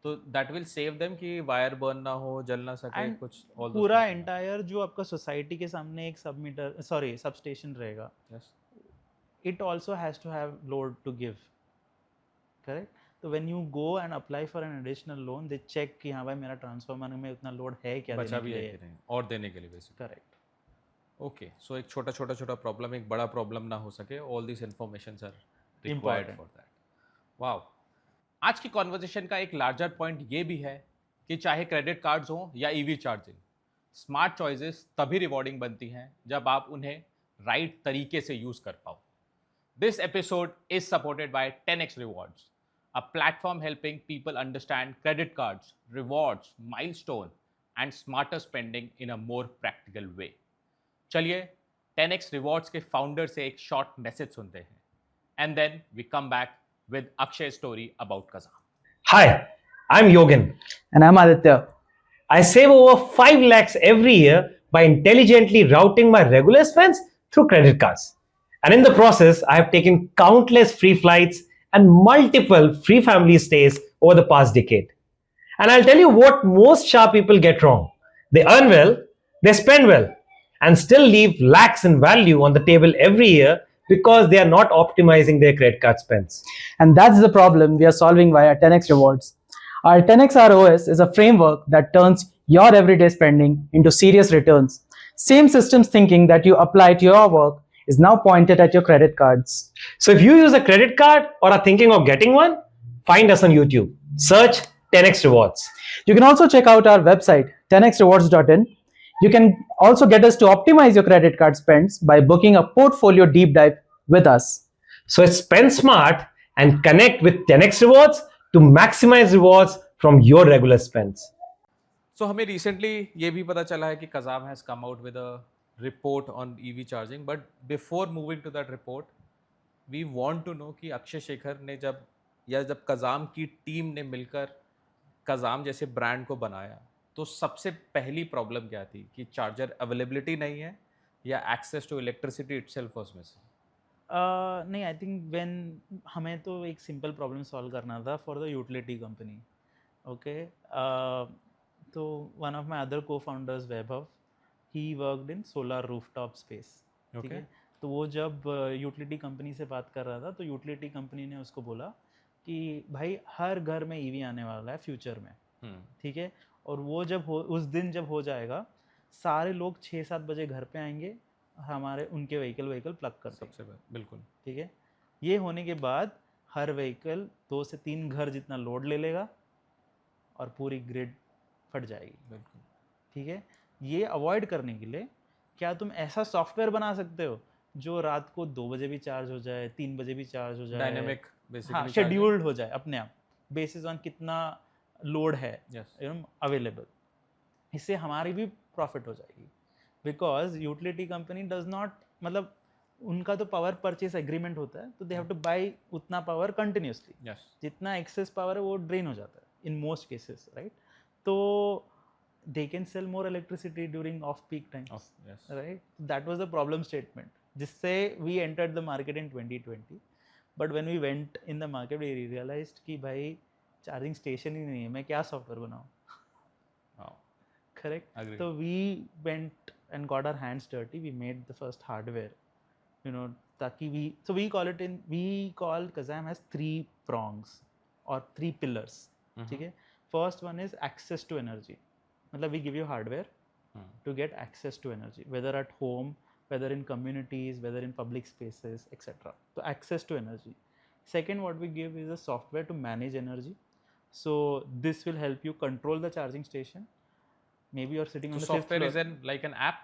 तो that will save them कि wire burn ना हो, जल ना सके कुछ. पूरा entire जो आपका society के सामने एक substation रहेगा, it also has to have load to give, correct? So when you go and apply for an additional loan, they check कि हाँ भाई मेरा ट्रांसफार्मर में उतना लोड है क्या बचा भी है कि नहीं और देने के लिए बेसिकली. करेक्ट. ओके, सो एक छोटा प्रॉब्लम एक बड़ा प्रॉब्लम ना हो सके, all this informations are required for that. Wow. आज की कॉन्वर्सेशन का एक लार्जर पॉइंट ये भी है कि चाहे क्रेडिट कार्ड्स हों या ईवी चार्जिंग, स्मार्ट चॉइसेस तभी रिवॉर्डिंग बनती हैं जब आप उन्हें राइट तरीके से यूज कर पाओ. This episode is supported by 10x Rewards, a platform helping people understand credit cards, rewards, milestone, and smarter spending in a more practical way. चलिए 10x रिवॉर्ड्स के फाउंडर से एक शॉर्ट मैसेज सुनते हैं and then we come back with Akshay story about Kazam. Hi, I'm Yogan. And I'm Aditya. I save over 5 lakhs every year by intelligently routing my regular spends through credit cards. And in the process, I have taken countless free flights and multiple free family stays over the past decade. And I'll tell you what most sharp people get wrong. They earn well, they spend well, and still leave lakhs in value on the table every year because they are not optimizing their credit card spends. And that's the problem we are solving via 10x Rewards. Our 10x ROS is a framework that turns your everyday spending into serious returns. Same systems thinking that you apply to your work is now pointed at your credit cards. So if you use a credit card or are thinking of getting one, find us on YouTube. Search 10x Rewards. You can also check out our website 10xrewards.in. You can also get us to optimize your credit card spends by booking a portfolio deep dive with us. So spend smart and connect with 10x Rewards to maximize rewards from your regular spends. So हमें recently ये भी पता चला है कि Kazam has come out with a report on EV charging, but before moving to that report, we want to know कि अक्षय शेखर ने जब Kazam की टीम ने मिलकर Kazam जैसे ब्रांड को बनाया, तो सबसे पहली प्रॉब्लम क्या थी कि चार्जर अवेलेबिलिटी नहीं है या access to electricity itself was missing? नहीं, आई थिंक व्हेन हमें तो एक सिंपल प्रॉब्लम सॉल्व करना था for the utility company. Okay, तो वन ऑफ माय अदर को founders Vaibhav, he worked in solar rooftop space. ठीक है, तो वो जब यूटिलिटी कंपनी से बात कर रहा था तो यूटिलिटी कंपनी ने उसको बोला कि भाई हर घर में ईवी आने वाला है फ्यूचर में. ठीक है, और वो उस दिन जब हो जाएगा, सारे लोग 6-7 बजे घर पे आएंगे, हमारे उनके व्हीकल प्लग कर सबसे बिल्कुल. ठीक है, ये होने के बाद हर व्हीकल 2 से 3 घर जितना लोड ले लेगा और पूरी ग्रिड फट जाएगी. बिल्कुल. ठीक है, ये अवॉइड करने के लिए क्या तुम ऐसा सॉफ्टवेयर बना सकते हो जो रात को 2 बजे भी चार्ज हो जाए, 3 बजे भी चार्ज हो जाए, डायनेमिक बेसिकली, हाँ, शेड्यूल्ड हो जाए अपने आप बेसिस ऑन कितना लोड है अवेलेबल. इससे हमारी भी प्रॉफिट हो जाएगी, because utility company does not, मतलब उनका तो पावर परचेस एग्रीमेंट होता है, तो दे हैव टू बाई उतना पावर कंटिन्यूसली. जितना एक्सेस पावर है वो ड्रेन हो जाता है इन मोस्ट केसेस, राइट? तो they can sell more electricity during off-peak times, right? That was the problem statement. जिससे we entered the market in 2020, but when we went in the market, we realized कि भाई charging station ही नहीं है, मैं क्या software बनाऊँ? Correct. So we went and got our hands dirty. We made the first hardware, you know, ताकि we call Kazam as 3 prongs or 3 pillars. ठीक है, first one is access to energy. मतलब we give you hardware to get access to energy, whether at home, whether in communities, whether in public spaces, etc. So access to energy. Second, what we give is a software to manage energy. So this will help you control the charging station. Maybe you're sitting on the fifth floor. Software is like an app?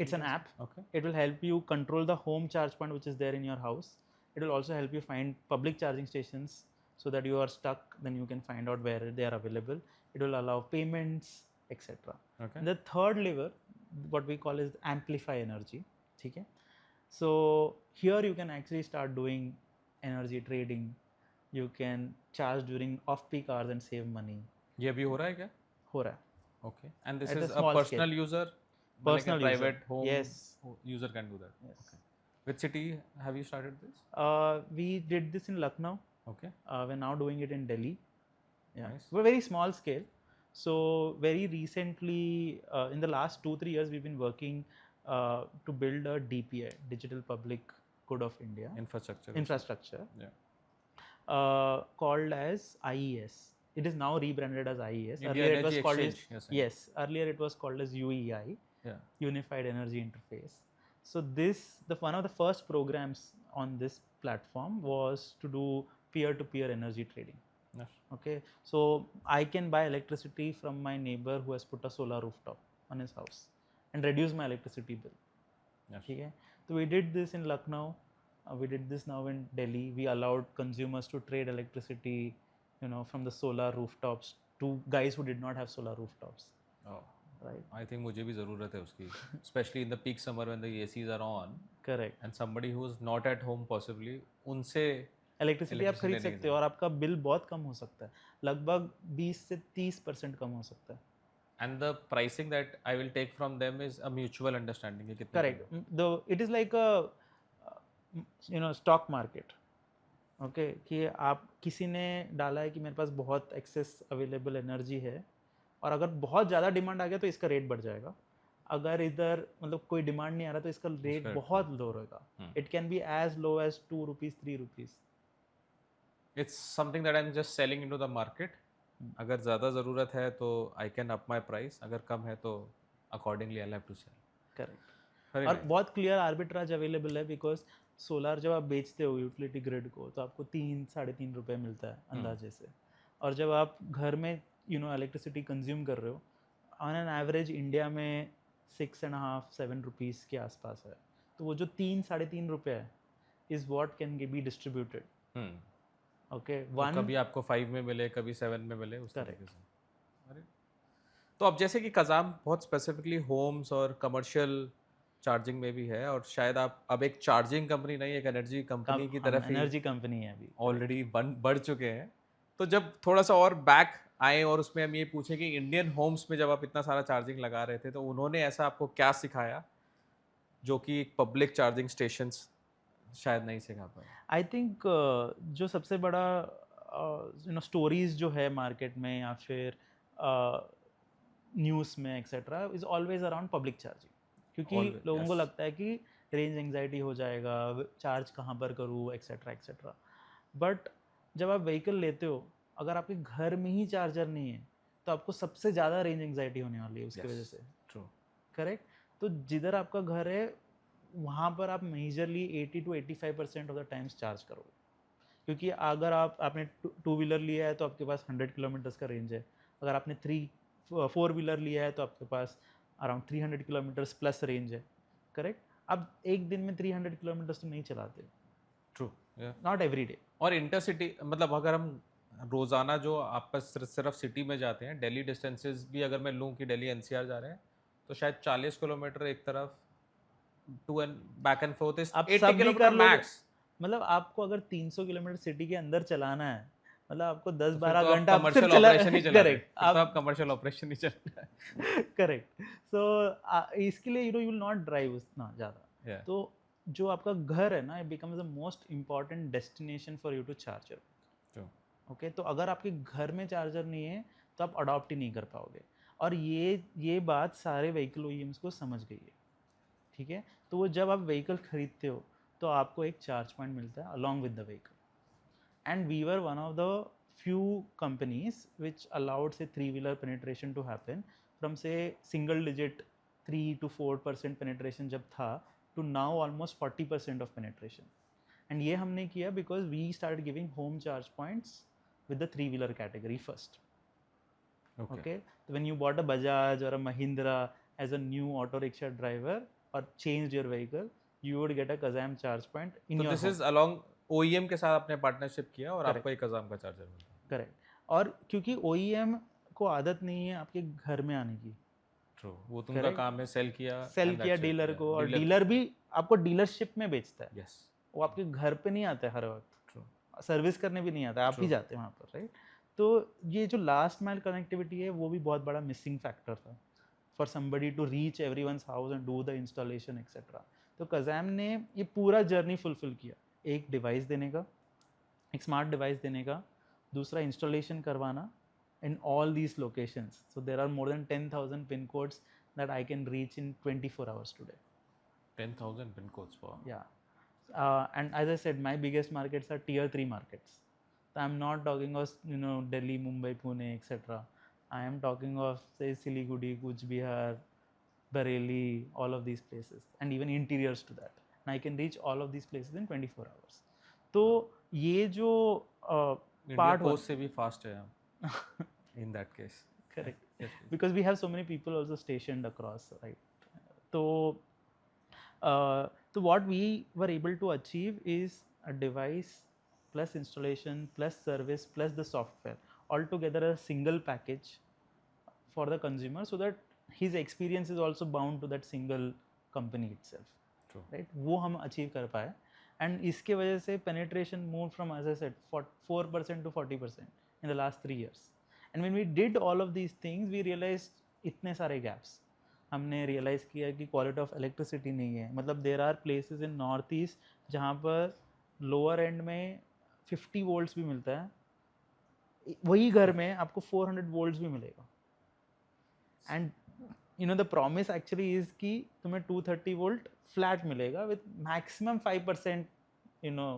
It's an app. Okay. It will help you control the home charge point which is there in your house. It will also help you find public charging stations so that you are stuck, then you can find out where they are available. It will allow payments, etc. Okay. The third lever, what we call is Amplify energy. Okay. So here you can actually start doing energy trading. You can charge during off-peak hours and save money. ये अभी हो रहा है क्या? हो रहा है. Okay. And this is a personal user, personal like a private user. home. Yes. User can do that. Yes. Okay. Which city have you started this? We did this in Lucknow. Okay. We're now doing it in Delhi. Yeah. Nice. We're very small scale. So very recently, in the last 2-3 years, we've been working to build a DPI, Digital Public Good of India. Infrastructure. Yeah. Called as IES. It is now rebranded as IES. Earlier it was called as, earlier it was called as UEI. Yeah. Unified Energy Interface. So one of the first programs on this platform was to do peer-to-peer energy trading. Yes. Okay, so I can buy electricity from my neighbor who has put a solar rooftop on his house and reduce my electricity bill. Yes. Okay, so we did this in Lucknow. We did this now in Delhi. We allowed consumers to trade electricity, you know, from the solar rooftops to guys who did not have solar rooftops. Oh, right? I think मुझे भी ज़रूरत है उसकी, especially in the peak summer when the ACs are on Correct. and somebody who is not at home possibly, उनसे electricity आप खरीद लेने की सकते हो और आपका बिल बहुत कम हो सकता है, लगभग 20 से 30% कम हो सकता है. and the pricing that I will take from them is a mutual understanding कि कितने Correct. It is like a stock market. Okay कि आप किसी ने डाला है कि मेरे पास बहुत एक्सेस अवेलेबल एनर्जी है और अगर बहुत ज़्यादा डिमांड आ गया तो इसका रेट बढ़ जाएगा, अगर इधर मतलब कोई डिमांड नहीं आ रहा तो इसका रेट बहुत लो रहेगा. It can be as low as 2 rupees 3 rupees. It's something that I'm just selling into the market. अगर ज़्यादा ज़रूरत है तो I can up my price, अगर कम है तो accordingly I'll have to sell. Correct. Very और nice. बहुत क्लियर आर्बिट्राज अवेलेबल है, बिकॉज सोलार जब आप बेचते हो यूटिलिटी ग्रिड को तो आपको 3-3.5 रुपये मिलता है अंदाजे से, और जब आप घर में इलेक्ट्रिसिटी कंज्यूम कर रहे हो ऑन एन एवरेज इंडिया में 6.5-7 रुपीज़ के आसपास है, तो वो जो 3-3.5 रुपये है is what can be distributed. Okay, one कभी आपको 5 में मिले, कभी 7 में मिले, उस तरीके Correct. से. अरे, तो अब जैसे कि कज़ाम बहुत स्पेसिफिकली होम्स और कमर्शियल चार्जिंग में भी है, और शायद आप अब एक चार्जिंग कंपनी नहीं, एक एनर्जी कंपनी की तरफ ही एनर्जी कंपनी है अभी ऑलरेडी बढ़ चुके हैं. तो जब थोड़ा सा और बैक आए और उसमें हम ये पूछें कि इंडियन होम्स में जब आप इतना सारा चार्जिंग लगा रहे थे तो उन्होंने ऐसा आपको क्या सिखाया जो कि पब्लिक चार्जिंग स्टेशंस शायद नहीं सिखा पाए. आई थिंक जो सबसे बड़ा स्टोरीज जो है मार्केट में या फिर न्यूज़ में etcetera is always around public charging, क्योंकि Always, लोगों को yes. लगता है कि रेंज एंजाइटी हो जाएगा, चार्ज कहाँ पर करूँ एक्सेट्रा एक्सेट्रा. बट जब आप व्हीकल लेते हो, अगर आपके घर में ही चार्जर नहीं है तो आपको सबसे ज़्यादा रेंज एंजाइटी होने वाली है उसकी Yes, वजह से. true. करेक्ट. तो जिधर आपका घर है वहाँ पर आप majorly 80-85% of the times charge करोगे, क्योंकि अगर आपने टू व्हीलर लिया है तो आपके पास 100 किलोमीटर्स का रेंज है, अगर आपने 4 व्हीलर लिया है तो आपके पास अराउंड 300 किलोमीटर्स प्लस रेंज है. करेक्ट. अब एक दिन में 300 किलोमीटर्स तो नहीं चलाते, ट्रू, नॉट एवरी डे. और इंटरसिटी मतलब अगर हम रोज़ाना जो आप सिर्फ सिटी में जाते हैं, दिल्ली डिस्टेंसेस भी अगर मैं लूँ कि दिल्ली एनसीआर जा रहे हैं तो शायद 40 किलोमीटर एक तरफ, to and back and forth is आप 80 सब भी किलोमीटर कर लोगे. मैक्स. मतलब आपको अगर 300 किलोमीटर सिटी के अंदर चलाना है, मतलब आपको तो 10-12 आप घंटा कमर्शियल ऑपरेशन ही चला रहे हैं. करेक्ट. तो आप कमर्शियल ऑपरेशन ही चल रहा है. करेक्ट. सो इसके लिए यू विल नॉट ड्राइव उतना ज़्यादा. Yeah. तो जो आपका घर है ना, it becomes the most important destination for you to charger. True. Okay, तो अगर आपके घर में चार्जर नहीं है तो आप अडॉप्ट ही नहीं कर पाओगे, और ये बात सारे व्हीकल ओईएम्स को समझ गई है. ठीक है. तो वो जब आप व्हीकल खरीदते हो तो आपको एक चार्ज पॉइंट मिलता है along with the vehicle, and we were one of the few companies which allowed say 3-wheeler penetration to happen from say single digit 3 to 4% penetration जब था to now almost 40% of penetration. And ये हमने किया because we started giving home charge points with the 3-wheeler category first. Okay. So when you bought a Bajaj or a Mahindra as a new auto rickshaw driver or changed your vehicle, you would get a Kazam charge point in तो your this home. Is along OEM के साथ आपने partnership किया और Correct. आपको एक कज़ाम का charger मिला. करेक्ट. और क्योंकि OEM को आदत नहीं है आपके घर में आने की, ट्रू, वो तुमका Correct. काम है सेल किया सेल किया डीलर को, और डीलर भी आपको डीलरशिप में बेचता है. यस, वो आपके घर पे नहीं आता है हर वक्त, ट्रू. सर्विस करने भी नहीं आता है, आप ही True. जाते हैं वहाँ पर. राइट. तो ये जो लास्ट माइल कनेक्टिविटी है वो भी बहुत बड़ा मिसिंग फैक्टर था for somebody to reach everyone's house and do the installation etcetera. तो कज़ाम ने ये पूरा जर्नी फुलफिल किया. एक डिवाइस देने का, एक स्मार्ट डिवाइस देने का, दूसरा इंस्टॉलेशन करवाना in all these locations. So there are more than 10,000 pin codes that I can reach in 24 hours today. 10,000 pin codes. Wow. Yeah. And as I said, my biggest markets are tier 3 markets. So I'm not talking of Delhi, Mumbai, Pune, etc. I am talking of say Siliguri, Kuch Bihar, Bareilly, all of these places, and even interiors to that. And I can reach all of these places in 24 hours. तो ये जो India Post से भी fast है in that case. Correct. Yes, please. Because we have so many people also stationed across, right? So what we were able to achieve is a device plus installation plus service plus the software, altogether a single package for the consumer, so that his experience is also bound to that single company itself. True. Right, वो हम achieve कर पाए, and इसके वजह से penetration move from as I said 4% to 40% in the last 3 years. And when we did all of these things we realise इतने सारे gaps हमने रियलाइज़ किया कि क्वालिटी ऑफ इलेक्ट्रिसिटी नहीं है. मतलब there are places in north east जहाँ पर लोअर एंड में 50 वोल्ट्स भी मिलता है, वही घर में आपको 400 वोल्ट्स भी मिलेगा. And you know the promise actually is कि तुम्हें 230 वोल्ट फ्लैट मिलेगा with maximum 5% you know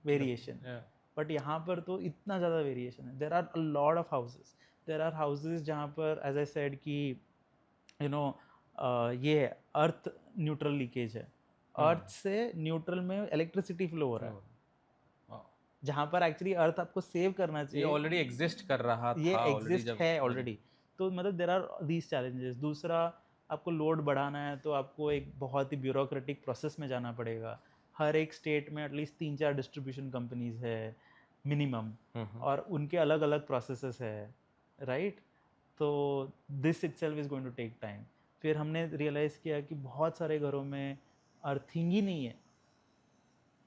variation. But यहाँ पर तो इतना ज़्यादा वेरिएशन है. There are a lot of houses. There are houses जहाँ पर एज आई सेड कि यू नो ये अर्थ न्यूट्रल लीकेज है, अर्थ से न्यूट्रल में इलेक्ट्रिसिटी फ्लो हो रहा है, जहाँ पर एक्चुअली अर्थ आपको सेव करना चाहिए. ये ऑलरेडी एग्जिस्ट कर रहा था, ये एग्जिस्ट है ऑलरेडी. तो मतलब देर आर दीज चैलेंजेस. दूसरा, आपको लोड बढ़ाना है तो आपको एक बहुत ही ब्यूरोक्रेटिक प्रोसेस में जाना पड़ेगा. हर एक स्टेट में एटलीस्ट 3-4 डिस्ट्रीब्यूशन कंपनीज है मिनिमम, और उनके अलग अलग प्रोसेसेस है, राइट. तो this itself is going to take time. फिर हमने रियलाइज़ किया कि बहुत सारे घरों में अर्थिंग ही नहीं है,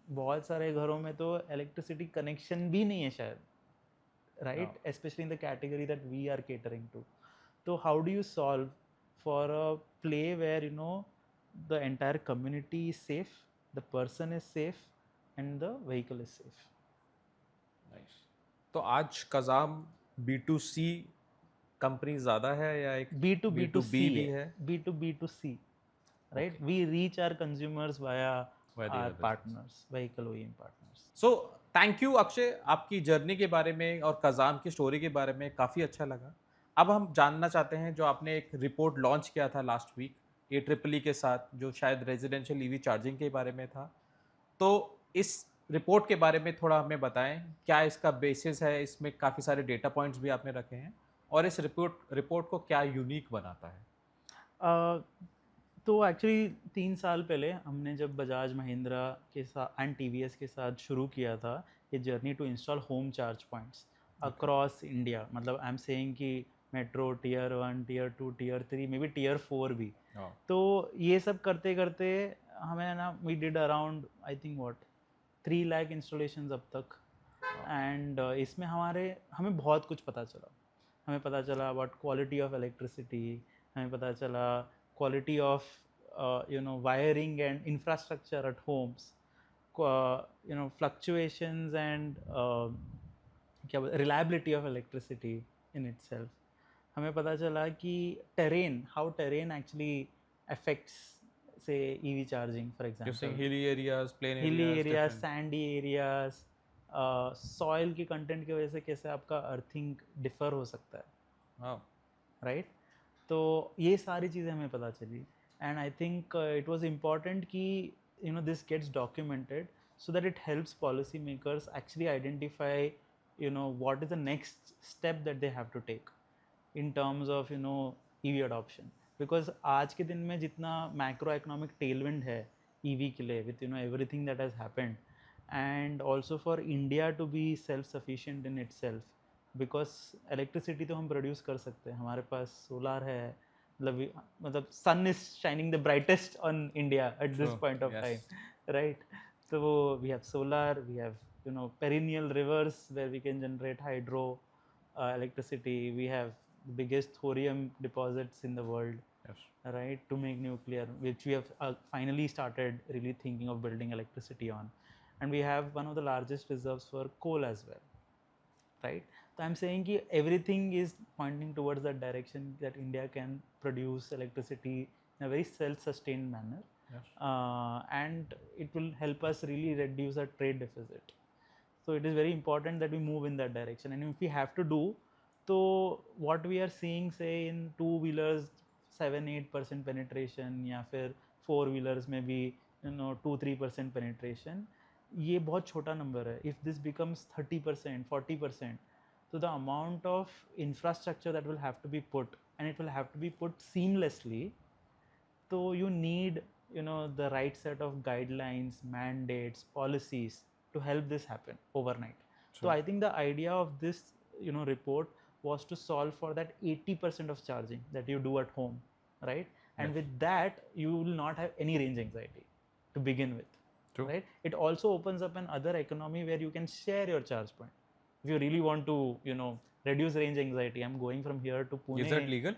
बहुत सारे घरों में तो इलेक्ट्रिसिटी कनेक्शन भी नहीं है शायद, right? Especially in the category that we are catering to. So how do you solve for a play where you know the entire community is safe, the person is safe, and the vehicle is safe? Nice. तो आज कज़ाम B2C company ज़्यादा है या एक B2B2C भी है? B2B2C, right? We reach our consumers via our partners, vehicle OEM partners. So thank you Akshay, आपकी journey के बारे में और कज़ाम की स्टोरी के बारे में काफ़ी अच्छा लगा. अब हम जानना चाहते हैं, जो आपने एक रिपोर्ट लॉन्च किया था लास्ट वीक AEEE के साथ, जो शायद रेजिडेंशियल EV चार्जिंग के बारे में था, तो इस रिपोर्ट के बारे में थोड़ा हमें बताएं. क्या इसका बेसिस है? इसमें काफ़ी सारे डेटा पॉइंट्स भी आपने रखे हैं, और इस रिपोर्ट को क्या यूनिक बनाता है? तो एक्चुअली 3 साल पहले हमने जब बजाज महिंद्रा के साथ एंड TVS के साथ शुरू किया था ये journey to install home charge points across India. मतलब आई एम सेइंग कि metro tier 1, tier 2, tier 3, maybe tier 4 भी. तो ये सब करते करते हमें ना we did around I think 3 lakh installations अब तक. एंड इसमें हमें बहुत कुछ पता चला. हमें पता चला अबाउट क्वालिटी ऑफ इलेक्ट्रिसिटी, हमें पता चला quality of you know wiring and infrastructure at homes, you know fluctuations and reliability of electricity in itself. हमें पता चला कि how terrain actually affects say EV charging, for example. You're saying hilly areas, plain areas, hilly areas, different. sandy areas, soil की content की वजह से कैसे आपका earthing differ हो सकता है, right? तो ये सारी चीज़ें हमें पता चली. And I think it was important कि you know this gets documented so that it helps policy makers actually identify you know what is the next step that they have to take in terms of you know EV adoption. Because आज के दिन में जितना macro economic tailwind है EV के लिए, with you know everything that has happened, and also for India to be self sufficient in itself. Because electricity तो हम प्रोड्यूस कर सकते हैं, हमारे पास सोलार है. मतलब sun is shining the brightest on India at this point of time, right. तो we have solar, we have you know perennial rivers where we can generate hydro electricity, we have the biggest thorium deposits in the world, right, to make nuclear, which we have finally started really thinking of building electricity on. And we have one of the largest reserves for coal as well, right. So I'm saying that everything is pointing towards that direction, that India can produce electricity in a very self-sustained manner. And it will help us really reduce our trade deficit. So it is very important that we move in that direction. And if we have to do, so what we are seeing say in 2-wheelers 7-8% penetration, या फिर 4-wheelers में भी you know 2-3% penetration, ये बहुत छोटा number है. If this becomes 30%, 40%, so the amount of infrastructure that will have to be put, and it will have to be put seamlessly. So you need you know the right set of guidelines, mandates, policies to help this happen overnight. Sure. So I think the idea of this you know report was to solve for that 80% of charging that you do at home, right? And with that, you will not have any range anxiety to begin with. True. Right? It also opens up an other economy where you can share your charge point. If you really want to, reduce range anxiety, I'm going from here to Pune. Is that legal?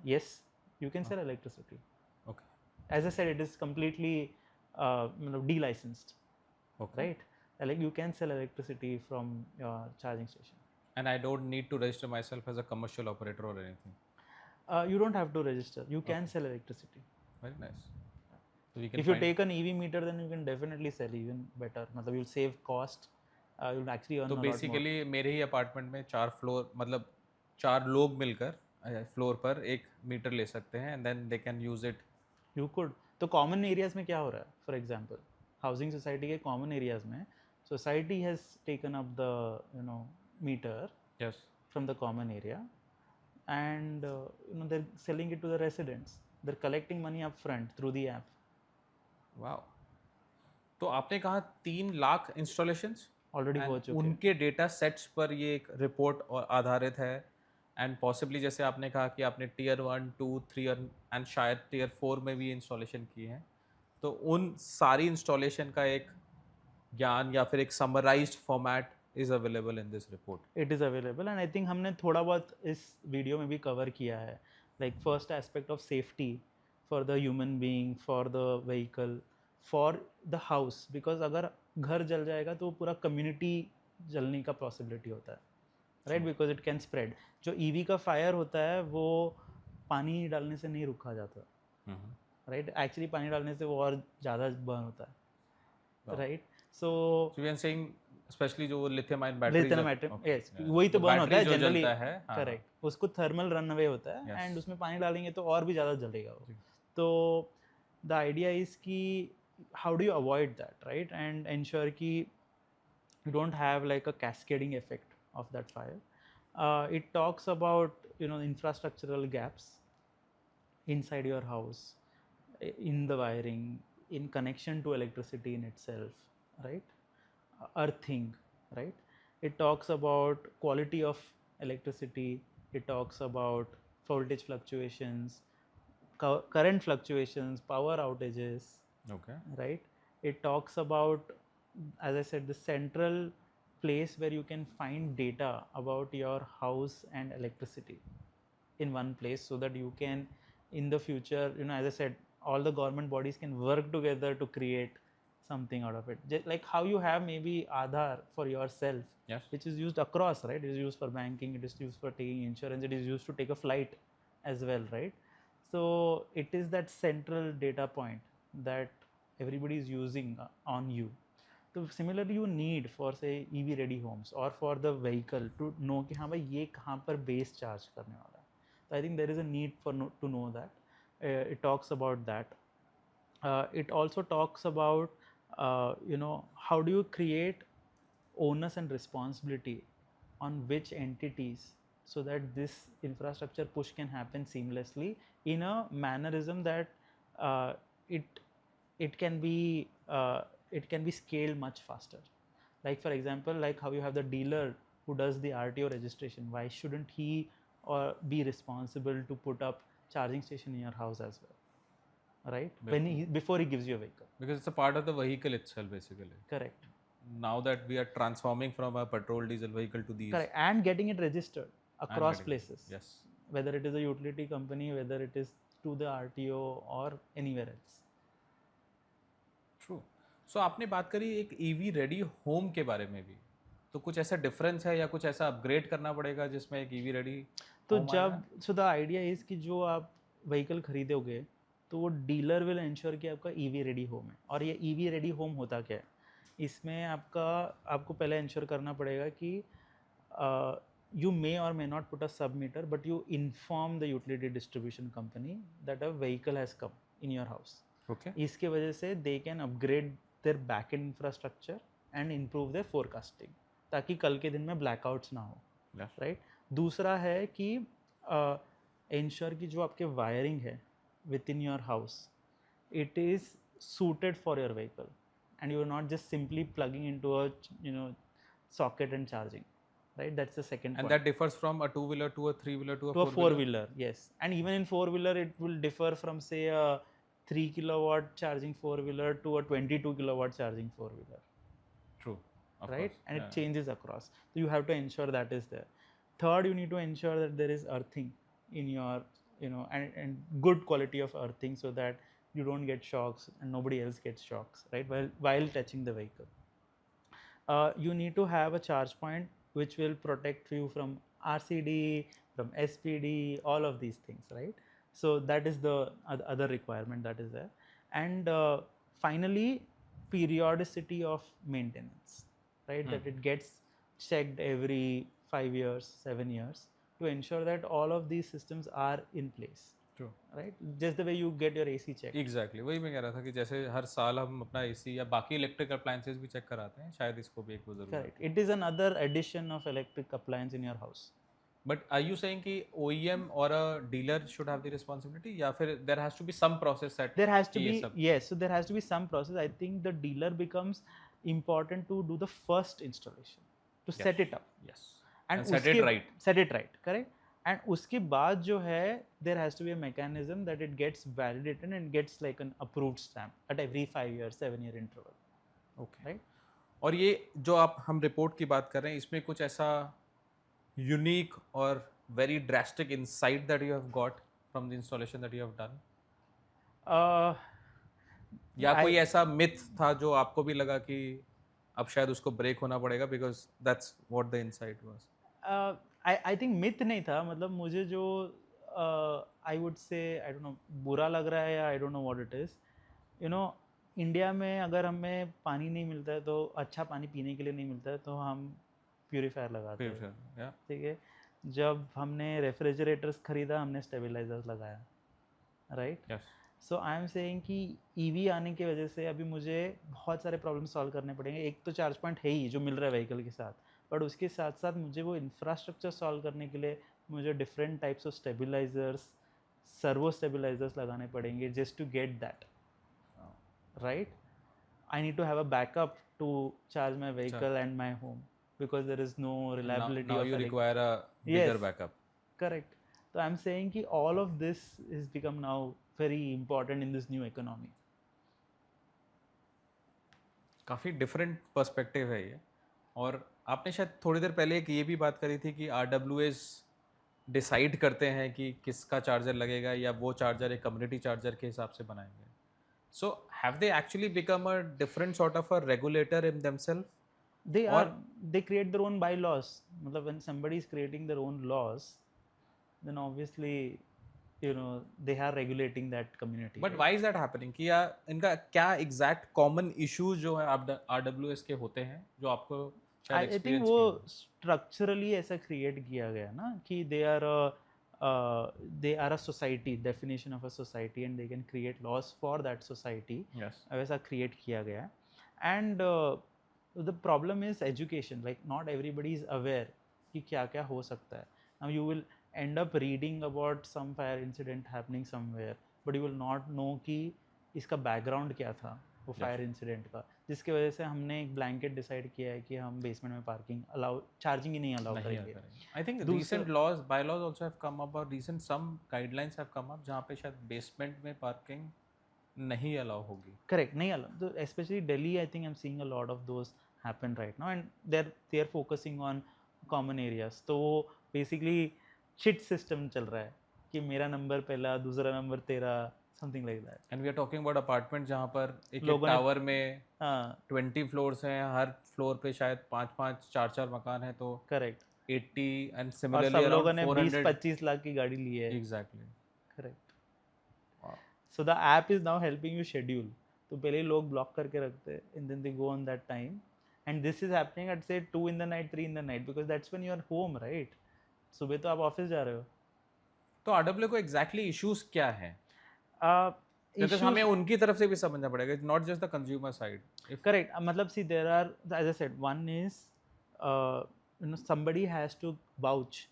Yes, you can sell electricity. Okay. As I said, it is completely de-licensed. Okay. Right? Like you can sell electricity from your charging station. And I don't need to register myself as a commercial operator or anything. You don't have to register. You can sell electricity. Very nice. So we can If you take an EV meter, then you can definitely sell even better. मतलब you'll save cost. You'll actually earn तो a lot more. Basically मेरे ही apartment में 4 floor मतलब 4 लोग मिलकर floor पर एक metre ले सकते हैं and then they can use it. You could. तो कॉमन एरियाज में क्या हो रहा है? फॉर एग्जाम्पल हाउसिंग सोसाइटी के कॉमन एरियाज में society has taken up the meter yes. from the common area, and they're selling it to the residents. They're collecting money up front through the app. Wow. तो आपने कहा 3 lakh installations Already हो चुके हैं. उनके data sets पर ये एक रिपोर्ट आधारित है एंड पॉसिबली जैसे आपने कहा कि आपने टियर 1, 2, 3 एंड शायद टियर 4 में भी इंस्टॉलेशन किए हैं, तो उन सारी इंस्टॉलेशन का एक ज्ञान या फिर एक summarised format is available in this report. It is available, and I think हमने थोड़ा बहुत इस वीडियो में भी कवर किया है. Like first aspect of safety for the human being, for the vehicle, for the house, because अगर घर जल जाएगा तो पूरा कम्युनिटी जलने का पॉसिबिलिटी होता है, right? Because it can spread. जो ईवी का फायर होता है वो पानी डालने से नहीं रुका जाता, राइट? एक्चुअली पानी डालने से वो और ज़्यादा बर्न होता है, right? So we are saying specially जो लिथियम आयन बैटरी, यस, वही तो बर्न होता है जनरली, करेक्ट. करेक्ट. उसको थर्मल रन अवे होता है एंड उसमें पानी डालेंगे तो और भी ज़्यादा जलेगा वो. तो द आइडिया इज़ कि how do you avoid that, right? And ensure ki you don't have like a cascading effect of that fire. It talks about infrastructural gaps inside your house, in the wiring, in connection to electricity in itself, right? Earthing, right? It talks about quality of electricity. It talks about voltage fluctuations, current fluctuations, power outages. Okay. Right? It talks about, as I said, the central place where you can find data about your house and electricity in one place, so that you can, in the future, as I said, all the government bodies can work together to create something out of it. Just like how you have maybe Aadhaar for yourself, Yes. which is used across, right? It is used for banking, it is used for taking insurance, it is used to take a flight as well, right? So it is that central data point that everybody is using on you. So similarly you need for say EV ready homes or for the vehicle to know कि हाँ भाई ये कहाँ पर base charge करने वाला है. So I think there is a need for to know that. It talks about that. It also talks about how do you create onus and responsibility on which entities, so that this infrastructure push can happen seamlessly in a mannerism that it can be scaled much faster. Like for example, like how you have the dealer who does the RTO registration, why shouldn't he or be responsible to put up charging station in your house as well, right? Before he gives you a vehicle, Because it's a part of the vehicle itself basically. correct? Now that we are transforming from a petrol diesel vehicle to these. Correct. And getting it registered across getting it- places, Yes. whether it is a utility company, whether it is to the RTO or anywhere else. True. So आपने बात करी एक EV ready home के बारे में भी, तो कुछ ऐसा डिफरेंस है या कुछ ऐसा अपग्रेड करना पड़ेगा जिसमें एक ईवी रेडी तो जब सो द आइडिया इज कि जो आप व्हीकल खरीदोगे तो वो डीलर विल इंश्योर कि आपका ईवी रेडी होम है. और ये ईवी रेडी होम होता क्या है, इसमें आपको पहले इंश्योर करना पड़ेगा कि you may or may not put a sub meter, but you inform the utility distribution company that a vehicle has come in your house. Okay. इसके वजह से they can upgrade their back end infrastructure and improve their forecasting, ताकि कल के दिन में blackouts ना हो, right? दूसरा है कि ensure कि जो आपके wiring है within your house, it is suited for your vehicle and you are not just simply plugging into a socket and charging, right? That's the second And point. that differs from a two-wheeler to a three-wheeler to a To a four-wheeler? four-wheeler, yes. And even in four-wheeler, it will differ from say a 3 kilowatt charging four-wheeler to a 22 kilowatt charging four-wheeler, True. Of right? course. And Yeah. it changes across. So you have to ensure that is there. Third, you need to ensure that there is earthing in your, and good quality of earthing so that you don't get shocks and nobody else gets shocks, right? While touching the vehicle. You need to have a charge point which will protect you from RCD, from SPD, all of these things, right? So that is the other requirement that is there. And finally, periodicity of maintenance, right? That it gets checked every 5 years, 7 years to ensure that all of these systems are in place. True. Right? Just the way you get your AC checked. Exactly. वही मैं कह रहा था कि जैसे हर साल हम अपना एसी या बाकी इलेक्ट्रिक अप्लायंसेस भी चेक कराते हैं, शायद इसको भी एक वो जरूरत है. Correct. It is another addition of electric appliance in your house. But are you saying कि OEM or a dealer should have the responsibility या फिर there has to be some process that There has to कि ये be, सब- yes, so there has to be some process. I think the dealer becomes important to do the first installation, to Yes. set it up. Yes. And set it right. Set it right, correct? And उसके बाद जो है, there has to be a mechanism that it gets validated and gets like an approved stamp at every 5 year, 7 year interval. Okay. Right? और ये जो हम report की बात कर रहे हैं, इसमें कुछ ऐसा यूनिक और very drastic insight that you have got from the installation that you have done, या कोई ऐसा मिथ था जो आपको भी लगा कि अब शायद उसको ब्रेक होना पड़ेगा because that's what the insight was? I think myth नहीं था, मतलब मुझे जो I would say, I don't know, बुरा लग रहा है या I don't know what it is, India में अगर हमें पानी नहीं मिलता है, तो अच्छा पानी पीने के लिए नहीं मिलता है, तो हम प्यूरीफायर लगाते हैं, ठीक है. जब हमने रेफ्रिजरेटर्स खरीदा, हमने स्टेबलाइजर्स लगाया, right? So I am saying कि ईवी आने की वजह से अभी मुझे बहुत सारे प्रॉब्लम सॉल्व करने पड़ेंगे. एक तो चार्ज पॉइंट है ही जो मिल रहा है व्हीकल के साथ, बट उसके साथ साथ मुझे वो इंफ्रास्ट्रक्चर सॉल्व करने के लिए मुझे different types of stabilisers, servo stabilisers लगाने पड़ेंगे just to get that, right? I need to have a backup to charge my vehicle and my home because there is no reliability. Now you require a bigger backup. Correct. So I'm saying कि all of this has become now very important in this new economy. काफ़ी different perspective है ये. और आपने शायद थोड़ी देर पहले एक ये भी बात करी थी कि RWAs डिसाइड करते हैं कि किसका चार्जर लगेगा, या वो चार्जर एक कम्युनिटी चार्जर के हिसाब से बनाएंगे. So have they actually become a different sort of a regulator in themselves? They create their own bylaws. मतलब when somebody is creating their own laws, then obviously they are regulating that community. But why is that happening? कि या इनका क्या exact common issues जो है RWAs के होते हैं जो आपको शायद I think वो structurally ऐसा create किया गया ना कि they are a society, definition of a society, and they can create laws for that society. Yes. वैसा create किया गया. And the problem is education. Like not everybody is aware कि क्या क्या हो सकता है. Now you will end up reading about some fire incident happening somewhere, but you will not know कि इसका background क्या था वो fire incident का, जिसकी वजह से हमने एक blanket decide किया है कि हम basement में parking charging ही नहीं allow करेंगे. I think recent laws, bylaws also have come up, or recent some guidelines have come up जहाँ पे शायद basement में parking नहीं allow होगी. Correct, नहीं allow. So especially Delhi, I think I'm seeing a lot of those happen right now, and they're focusing on common areas. तो basically cheat system चल रहा है कि मेरा नंबर पहला, दूसरा नंबर तेरा, something like that. And we are talking about apartment जहाँ पर एक लोगों टावर में 20 floors हैं, हर फ्लोर पे शायद 5-5, 4-4 मकान है, तो Correct. 80 and और similarly सब लोगों around ने 400. 20-25 लाख की गाड़ी ली है. Exactly. Correct. Wow. So the app is now helping you schedule. तो पहले ही लोग ब्लॉक करके रखते हैं, and then they go on that time, and this is happening at say 2 in the night, 3 in the night, because that's when you are home, right? सुबह तो आप office जा रहे हो. तो RWA को exactly issues क्या हैं? Issues, हमें उनकी तरफ से भी समझना पड़ेगा, not just the consumer side. Correct. मतलब see, there are, as I said, one is somebody has to vouch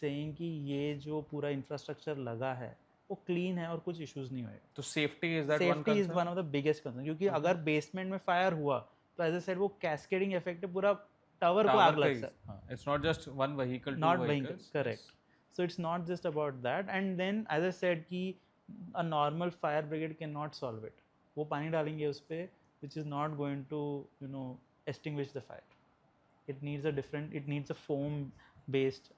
saying कि ये जो पूरा infrastructure लगा है वो clean है और कुछ issues नहीं होएगा. तो safety is that one Safety is concern? one of the biggest concern, क्योंकि अगर basement में fire हुआ तो as I said वो cascading effect है, पूरा टावर को आग लग सकता है. It's not just one vehicle, two Not vehicles. vehicle, correct. So it's not just about that. And then as I said कि a normal fire brigade cannot solve it. वो पानी डालेंगे उस पे, which is not going to extinguish the fire. It needs a foam based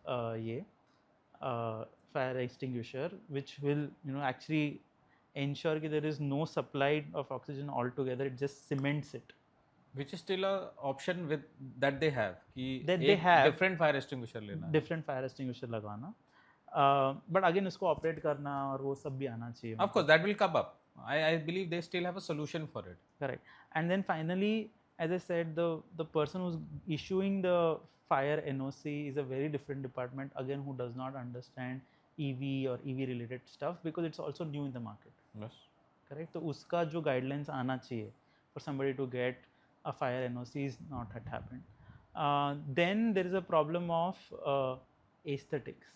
fire extinguisher, which will actually ensure that there is no supply of oxygen altogether. It just cements it. Which is still a option with that they have कि That they have different fire extinguisher लेना. Different fire extinguisher लगाना. But again उसको operate करना और वो सब भी आना चाहिए. Of course, that will come up. I believe they still have a solution for it. Correct. And then finally, as I said, the person who's issuing the fire NOC is a very different department, again, who does not understand EV or EV related stuff, because it's also new in the market. Yes. Correct. तो उसका जो guidelines आना चाहिए for somebody to get a fire NOC is not had happened. Then there is a problem of aesthetics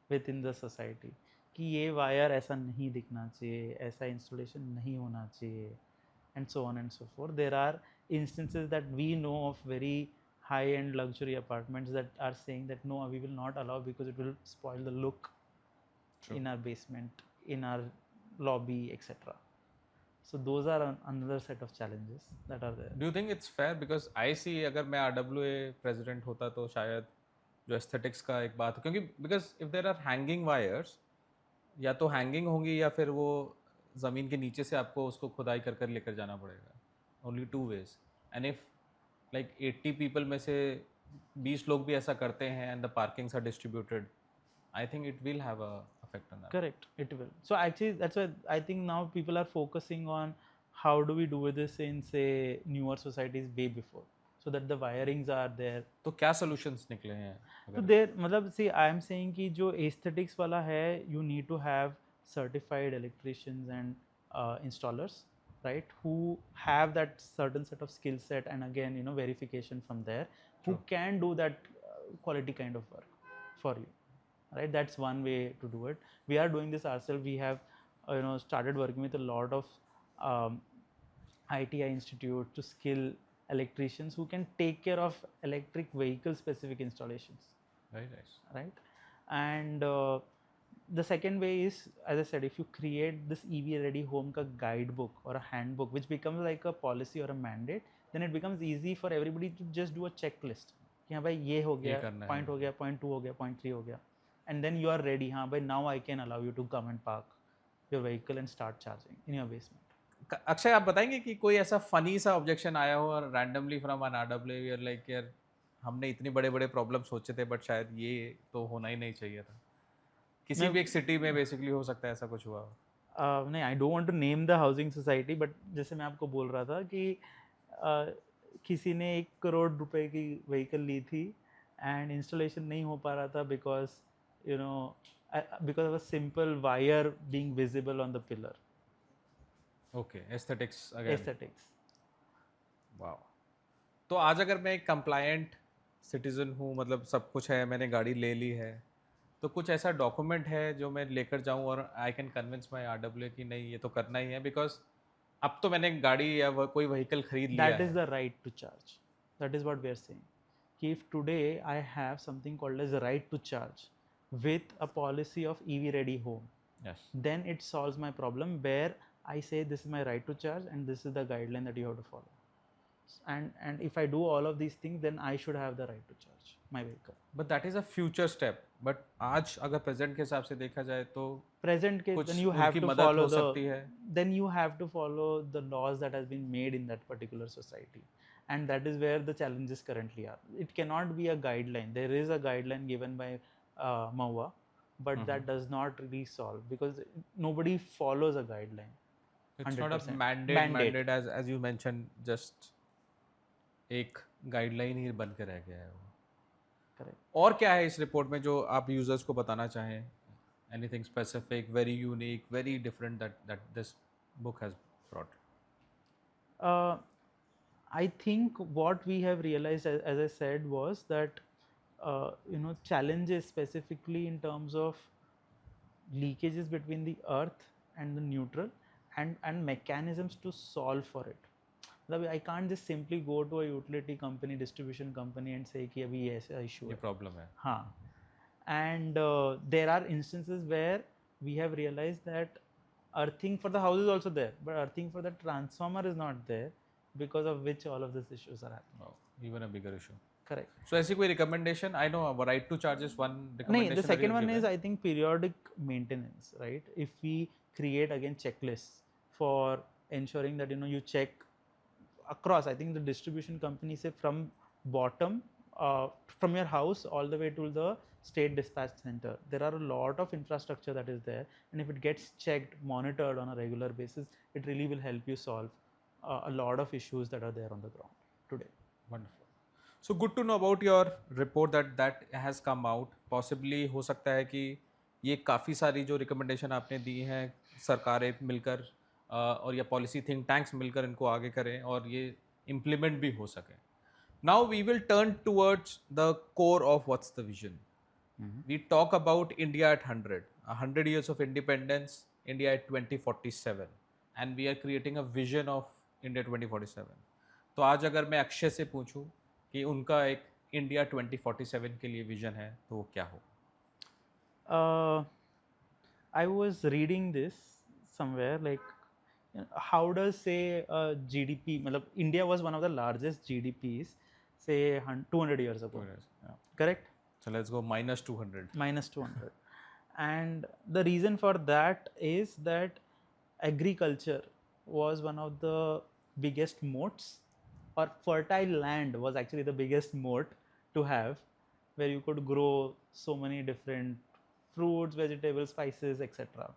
within the society. कि ये wire ऐसा नहीं दिखना चाहिए, ऐसा इंस्टॉलेशन नहीं होना चाहिए, and so on and so forth. There are instances that we know of very high-end luxury apartments that are saying that no, we will not allow because it will spoil the look in our basement, in our lobby, etc. So those are another set of challenges that are there. Do you think it's fair? Because I see अगर मैं RWA president होता तो शायद जो aesthetics का एक बात, क्योंकि because if there are hanging wires, या तो हैंगिंग होंगी या फिर वो ज़मीन के नीचे से आपको उसको खुदाई कर कर लेकर जाना पड़ेगा. Only 2 ways. And if like 80 people में से 20 लोग भी ऐसा करते हैं and the parkings are distributed, I think it will have a effect on that. Correct, it will. So actually that's why I think now people are focusing on how do we do this in say newer societies way before, so that the wirings are there. तो क्या solutions निकले हैं? तो there मतलब see I am saying कि जो aesthetics वाला है, you need to have certified electricians and installers, right, who have that certain set of skill set, and again verification from there, who can do that quality kind of work for you, right? That's one way to do it. We are doing this ourselves. We have started working with a lot of ITI institute to skill electricians who can take care of electric vehicle specific installations. Very nice. Right? And the second way is, as I said, if you create this EV ready home ka guidebook or a handbook which becomes like a policy or a mandate, then it becomes easy for everybody to just do a checklist कि हाँ भाई ये हो गया, point हो गया, point 2 हो गया, point 3 हो गया, and then you are ready. हाँ भाई, now I can allow you to come and park your vehicle and start charging in your basement. Akshay, आप बताएंगे कि कोई ऐसा फनी सा ऑब्जेक्शन आया हो और randomly from an RWA we are like यार हमने इतने बड़े बड़े प्रॉब्लम सोचे थे बट शायद ये तो होना ही नहीं चाहिए था, किसी भी एक सिटी में बेसिकली हो सकता है ऐसा कुछ हुआ? नहीं, I don't want to name the housing society, but जैसे मैं आपको बोल रहा था कि किसी ने 1 करोड़ रुपए की व्हीकल ली थी एंड इंस्टॉलेशन नहीं हो पा रहा था because of a simple wire being visible on the pillar. Okay, aesthetics again. Aesthetics. Wow. तो आज अगर मैं एक कंप्लायंट सिटीजन हूँ, मतलब सब कुछ है, मैंने गाड़ी ले ली है, तो कुछ ऐसा डॉक्यूमेंट है जो मैं लेकर जाऊँ और I can convince my RWA कि नहीं ये तो करना ही है, बिकॉज अब तो मैंने गाड़ी या कोई व्हीकल खरीद लिया है. That is the right to charge. That is what we are saying. कि if today I have something called as a right to charge with a policy of EV ready home, yes, then it solves my problem where I say this is my right to charge and this is the guideline that you have to follow. And if I do all of these things, then I should have the right to charge my vehicle. but that is a future step. but आज अगर present के हिसाब से देखा जाए तो Present case, कुछ then you have उनकी to मदद follow हो सकती है. then you have to follow the laws that has been made in that particular society, and that is where the challenges currently are. It cannot be a guideline. There is a guideline given by MOA, but that does not really solve because nobody follows a guideline. It's not a 100%. mandate as you mentioned, just एक guideline ही बन के रह गया है वो. Correct. और क्या है इस रिपोर्ट में जो आप यूजर्स को बताना चाहें? Anything specific, very unique, very different that this book has brought? I think what we have realized, as I said, was that challenges specifically in terms of leakages between the earth and the neutral, and mechanisms to solve for it. मतलब I can't just simply go to a utility company, distribution company and say कि अभी ये ऐसा issue ये है. Problem है. हाँ. And there are instances where we have realized that earthing for the house is also there, but earthing for the transformer is not there, because of which all of these issues are happening. Oh, even a bigger issue. Correct. So ऐसी कोई recommendation? I know right to charge is one No, recommendation. the second one is I think periodic maintenance, right? If we create again checklists for ensuring that you check across, I think the distribution company say from bottom, from your house all the way to the state dispatch center, there are a lot of infrastructure that is there, and if it gets checked, monitored on a regular basis, it really will help you solve a lot of issues that are there on the ground today. Wonderful. So good to know about your report that has come out. Possibly हो सकता है कि ये काफ़ी सारी जो recommendation आपने दी हैं सरकारें मिलकर और या पॉलिसी थिंक टैंक्स मिलकर इनको आगे करें और ये इम्प्लीमेंट भी हो सके. Now we will turn towards the core of what's the vision. We talk about India at 100 years of independence, India at 2047, and we are creating a vision of India 2047. तो आज अगर मैं अक्षय से पूछूं कि उनका एक इंडिया 2047 के लिए विजन है तो वो क्या हो? I was reading this somewhere, like how does say GDP, मतलब India was one of the largest GDPs say 200 years ago. 2 years, yeah. Correct? So let's go minus 200. Minus 200. And the reason for that is that agriculture was one of the biggest moats, or fertile land was actually the biggest moat to have, where you could grow so many different fruits, vegetables, spices, etc.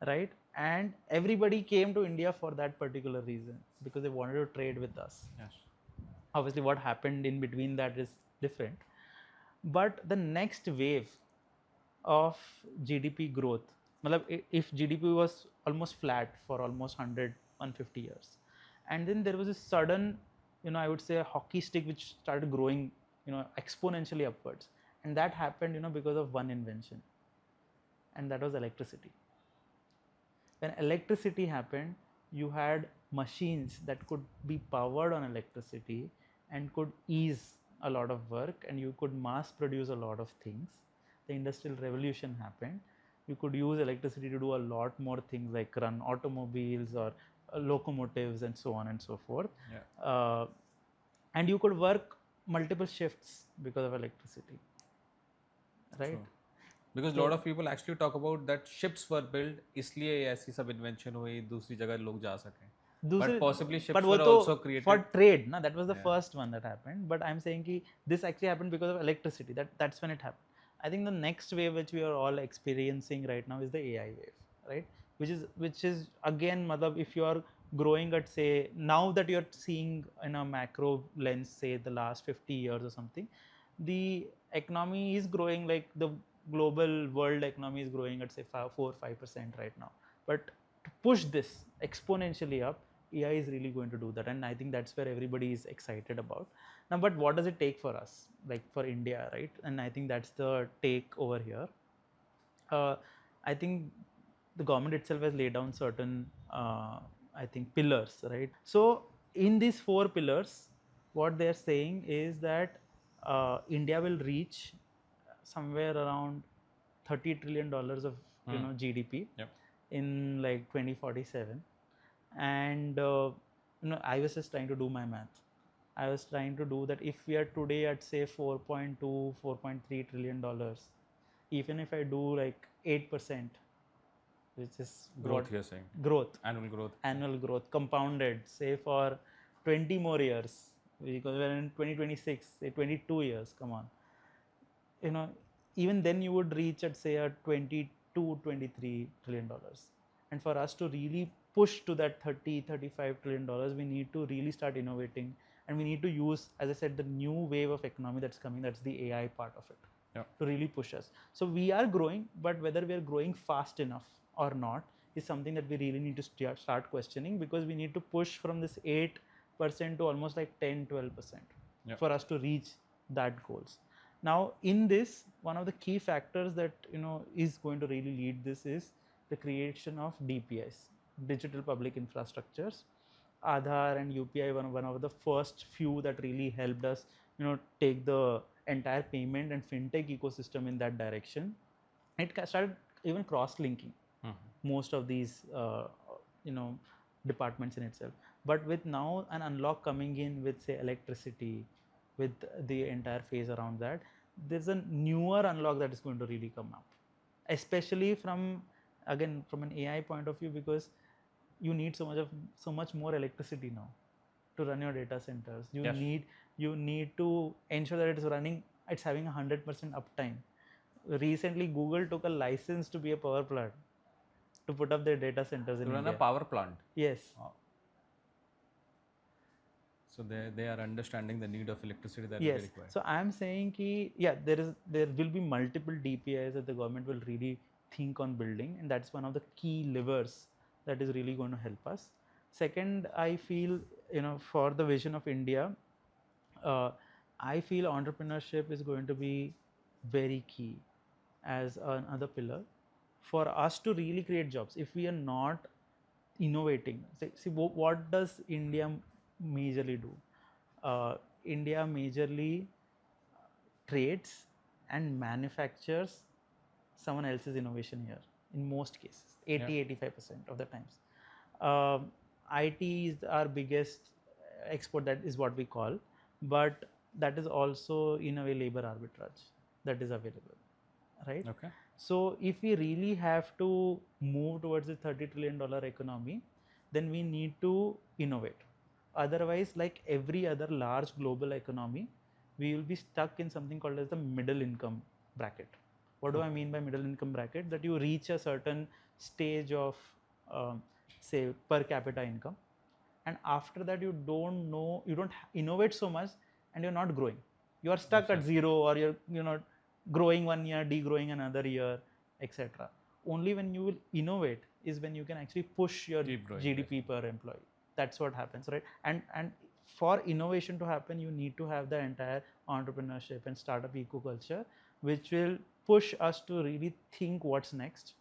Right? And everybody came to India for that particular reason, because they wanted to trade with us. Yes. Obviously, what happened in between that is different. But the next wave of GDP growth, if GDP was almost flat for almost 100, 150 years, and then there was a sudden, I would say a hockey stick which started growing, exponentially upwards, and that happened, because of one invention, and that was electricity. When electricity happened, you had machines that could be powered on electricity and could ease a lot of work, and you could mass produce a lot of things. The industrial revolution happened. You could use electricity to do a lot more things, like run automobiles or locomotives and so on and so forth. Yeah. And you could work multiple shifts because of electricity, right? True. Because a lot of people actually talk about that ships were built इसलिए ऐसी सब invention हुई, दूसरी जगह लोग जा सकें. But possibly ships were also created for trade. No, that was the first one that happened. But I'm saying ki this actually happened because of electricity. That's when it happened. I think the next wave which we are all experiencing right now is the AI wave, right? Which is again, if you are growing at, say, now that you're seeing in a macro lens, say the last 50 years or something, the economy is growing, like the global world economy is growing at say 4-5% right now. But to push this exponentially up, AI is really going to do that, and I think that's where everybody is excited about. Now, but what does it take for us, like for India, right? And I think that's the take over here. I think the government itself has laid down certain, I think, pillars, right? So in these 4 pillars, what they're saying is that India will reach somewhere around $30 trillion of GDP in like 2047. And I was just trying to do my math. I was trying to do that if we are today at say 4.2-4.3 trillion dollars, even if I do like 8%, which is growth, you're saying annual growth compounded, say for 20 more years, because we're in 2026, say 22 years, come on, even then you would reach at say a 22-23 trillion dollars. And for us to really push to that 30-35 trillion dollars, we need to really start innovating, and we need to use, as I said, the new wave of economy that's coming, that's the AI part of it, to really push us. So we are growing, but whether we are growing fast enough or not is something that we really need to start questioning, because we need to push from this 8% to almost like 10-12% for us to reach that goals. Now in this, one of the key factors that is going to really lead this is the creation of DPIs, digital public infrastructures, Aadhaar and UPI one of the first few that really helped us, take the entire payment and fintech ecosystem in that direction. It started even cross-linking most of these, departments in itself. But with now an unlock coming in with, say, electricity, with the entire phase around that, there's a newer unlock that is going to really come up, especially from an AI point of view, because you need so much more electricity now to run your data centers. Yes. You need to ensure that it's having 100% uptime. Recently, Google took a license to be a power plant to put up their data centers in To run India. a power plant. Yes. So they are understanding the need of electricity that Yes. will be required. So I'm saying there will be multiple DPIs that the government will really think on building, and that's one of the key levers that is really going to help us. Second, I feel, for the vision of India, I feel entrepreneurship is going to be very key as another pillar for us to really create jobs. If we are not innovating, see what does India majorly do? India majorly trades and manufactures someone else's innovation here in most cases, 85% of the times. IT is our biggest export, that is what we call, but that is also in a way labor arbitrage that is available, right? Okay. So if we really have to move towards a $30 trillion economy, then we need to innovate. Otherwise, like every other large global economy, we will be stuck in something called as the middle income bracket. What do I mean by middle income bracket? That you reach a certain stage of, say, per capita income, and after that you don't innovate so much, and you're not growing. You are stuck at zero, or you're not growing one year, degrowing another year, etc. Only when you will innovate is when you can actually push your Keep growing, GDP per employee. That's what happens, right? And for innovation to happen, you need to have the entire entrepreneurship and startup eco-culture, which will push us to really think what's next.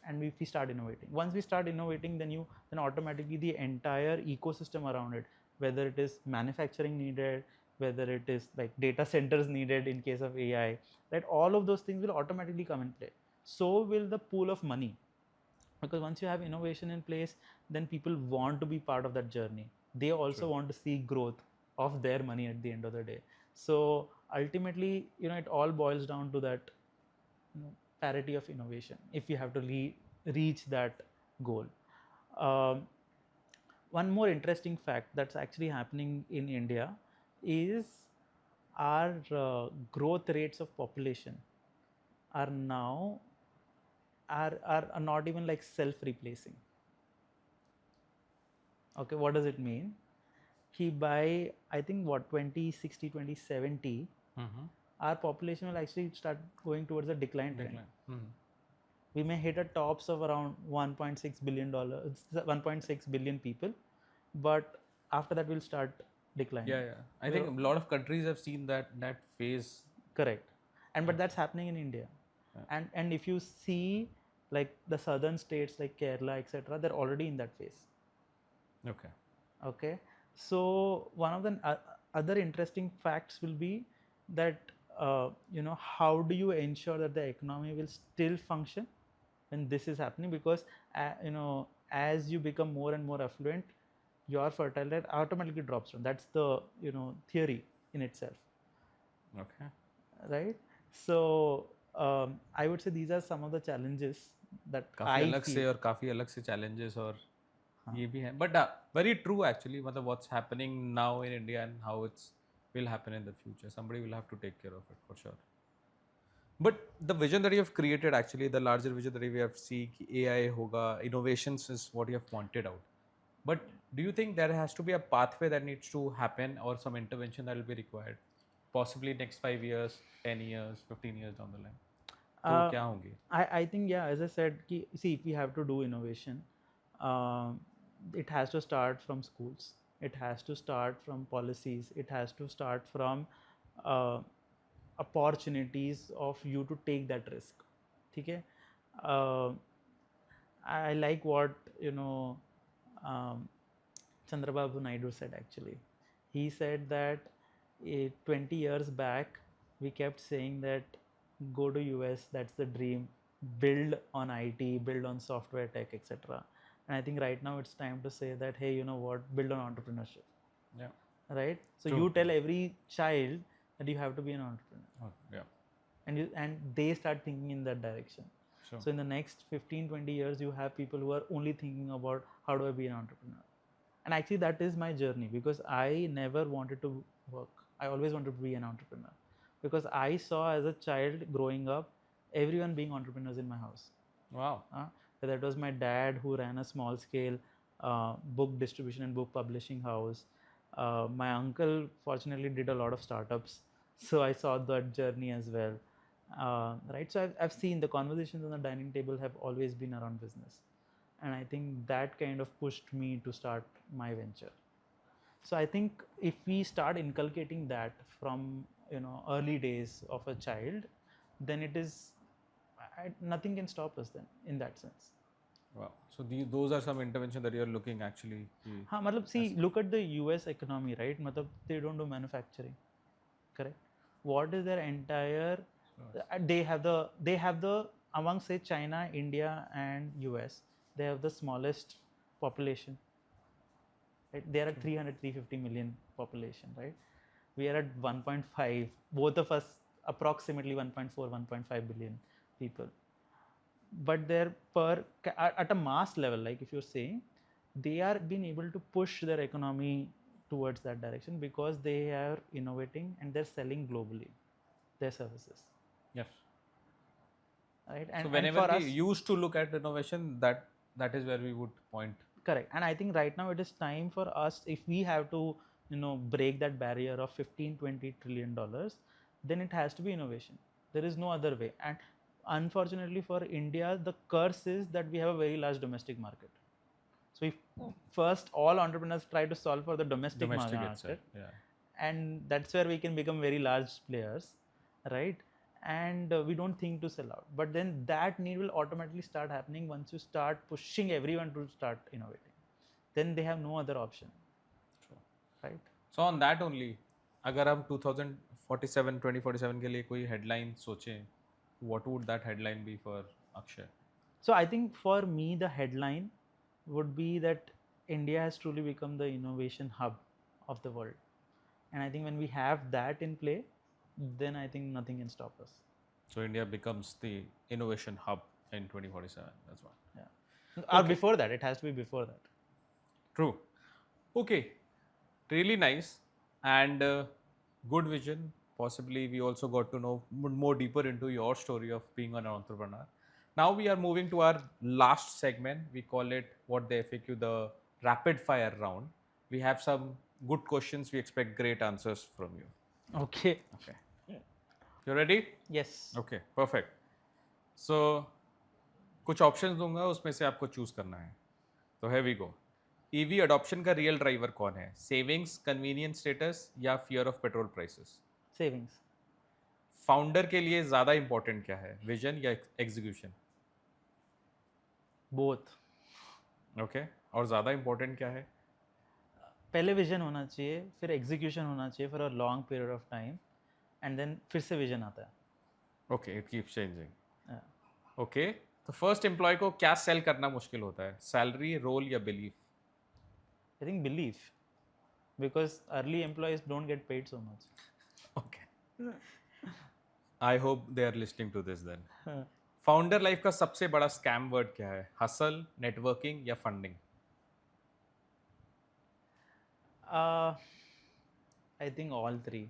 And if we start innovating, once we start innovating, then automatically the entire ecosystem around it, whether it is manufacturing needed, whether it is like data centers needed in case of AI, right, all of those things will automatically come in play. So will the pool of money, because once you have innovation in place, then people want to be part of that journey. They also want to see growth of their money at the end of the day. So ultimately, it all boils down to that, parity of innovation if we have to reach that goal. One more interesting fact that's actually happening in India is our growth rates of population are now are not even like self-replacing. Okay, what does it mean? By I think 2060, 2070, our population will actually start going towards a decline trend. We may hit a tops of around $1.6 billion people, but after that we'll start declining. Yeah. I think a lot of countries have seen that phase. Correct. But that's happening in India. And if you see like the southern states like Kerala, etc., they're already in that phase. Okay. So one of the other interesting facts will be that how do you ensure that the economy will still function when this is happening? Because as you become more and more affluent, your fertile rate automatically drops down. That's the theory in itself. Okay. Right. So I would say these are some of the challenges that काफी अलग से और काफी अलग से challenges और ये भी हैं, but very true actually. मतलब what's happening now in India and how it's will happen in the future. Somebody will have to take care of it for sure. But the vision that you have created, actually, the larger vision that we have seen, AI hoga, innovations is what you have pointed out. But do you think there has to be a pathway that needs to happen, or some intervention that will be required? Possibly next 5 years, 10 years, 15 years down the line. तो क्या होंगे? I think, yeah, as I said, see, if we have to do innovation, it has to start from schools. It has to start from policies. It has to start from opportunities of you to take that risk. Okay? I like what Chandrababu Naidu said actually. He said that 20 years back, we kept saying that go to US, that's the dream, build on IT, build on software tech, etc. And I think right now it's time to say that, hey, you know what, build on entrepreneurship, Yeah. right? So True. you tell every child that you have to be an entrepreneur, Oh, yeah. and they start thinking in that direction. Sure. So in the next 15-20 years, you have people who are only thinking about how do I be an entrepreneur. And actually that is my journey, because I never wanted to work. I always wanted to be an entrepreneur, because I saw as a child growing up everyone being entrepreneurs in my house. Wow. Whether it was my dad who ran a small scale book distribution and book publishing house. My uncle fortunately did a lot of startups, so I saw that journey as well. Right, so I've seen the conversations on the dining table have always been around business, and I think that kind of pushed me to start my venture. So I think if we start inculcating that from early days of a child, then it is nothing can stop us then in that sense. Wow. So those are some intervention that you're looking actually. हाँ मतलब see, look at the US economy, right? मतलब they don't do manufacturing, correct? What is their entire? They have the among say China, India, and US. They have the smallest population. Right? They are at 350 million population, right? We are at 1.5. Both of us approximately 1.4, 1.5 billion people. But they're at a mass level, like if you're saying, they are being able to push their economy towards that direction because they are innovating and they're selling globally their services. Yes. Right. So whenever we used to look at innovation, that is where we would point. Correct. And I think right now it is time for us, if we have to break that barrier of 15-20 trillion dollars, then it has to be innovation. There is no other way. And unfortunately for India, the curse is that we have a very large domestic market. So if first all entrepreneurs try to solve for the domestic market, itself, yeah. and that's where we can become very large players, right? And we don't think to sell out, but then that need will automatically start happening once you start pushing everyone to start innovating. Then they have no other option. True. Right? So on that only, अगर हम 2047 के लिए कोई headline सोचें, what would that headline be for Akshay? So I think for me the headline would be that India has truly become the innovation hub of the world, and I think when we have that in play, then I think nothing can stop us. So India becomes the innovation hub in 2047. That's what. Yeah. Or before that, it has to be before that. True. Okay. Really nice and good vision. Possibly we also got to know more deeper into your story of being an entrepreneur. Now we are moving to our last segment. We call it what the FAQ, the rapid fire round. We have some good questions. We expect great answers from you. Okay. Okay. You ready? Yes. Okay, perfect. So कुछ options दूंगा, उसमें से आपको choose करना है. तो here we go. EV adoption का real driver कौन है? सेविंग्स, कन्वीनियंस स्टेटस या fear of petrol prices? Savings. Founder के लिए ज्यादा इंपॉर्टेंट क्या है, विजन या एग्जीक्यूशन? बोथ. ओके. और ज्यादा इंपॉर्टेंट क्या है? पहले विजन होना चाहिए, फिर एग्जीक्यूशन होना चाहिए for a long period of time, and then फिर से विजन आता है. Okay, it keeps changing. Okay. तो फर्स्ट एम्प्लॉय को क्या सेल करना मुश्किल होता है, सैलरी, रोल या belief? I think belief, because early employees don't get paid so much. Okay. I hope they are listening to this then. Founder life का सबसे बड़ा स्कैम वर्ड क्या है, हसल, नेटवर्किंग या funding? I think all three.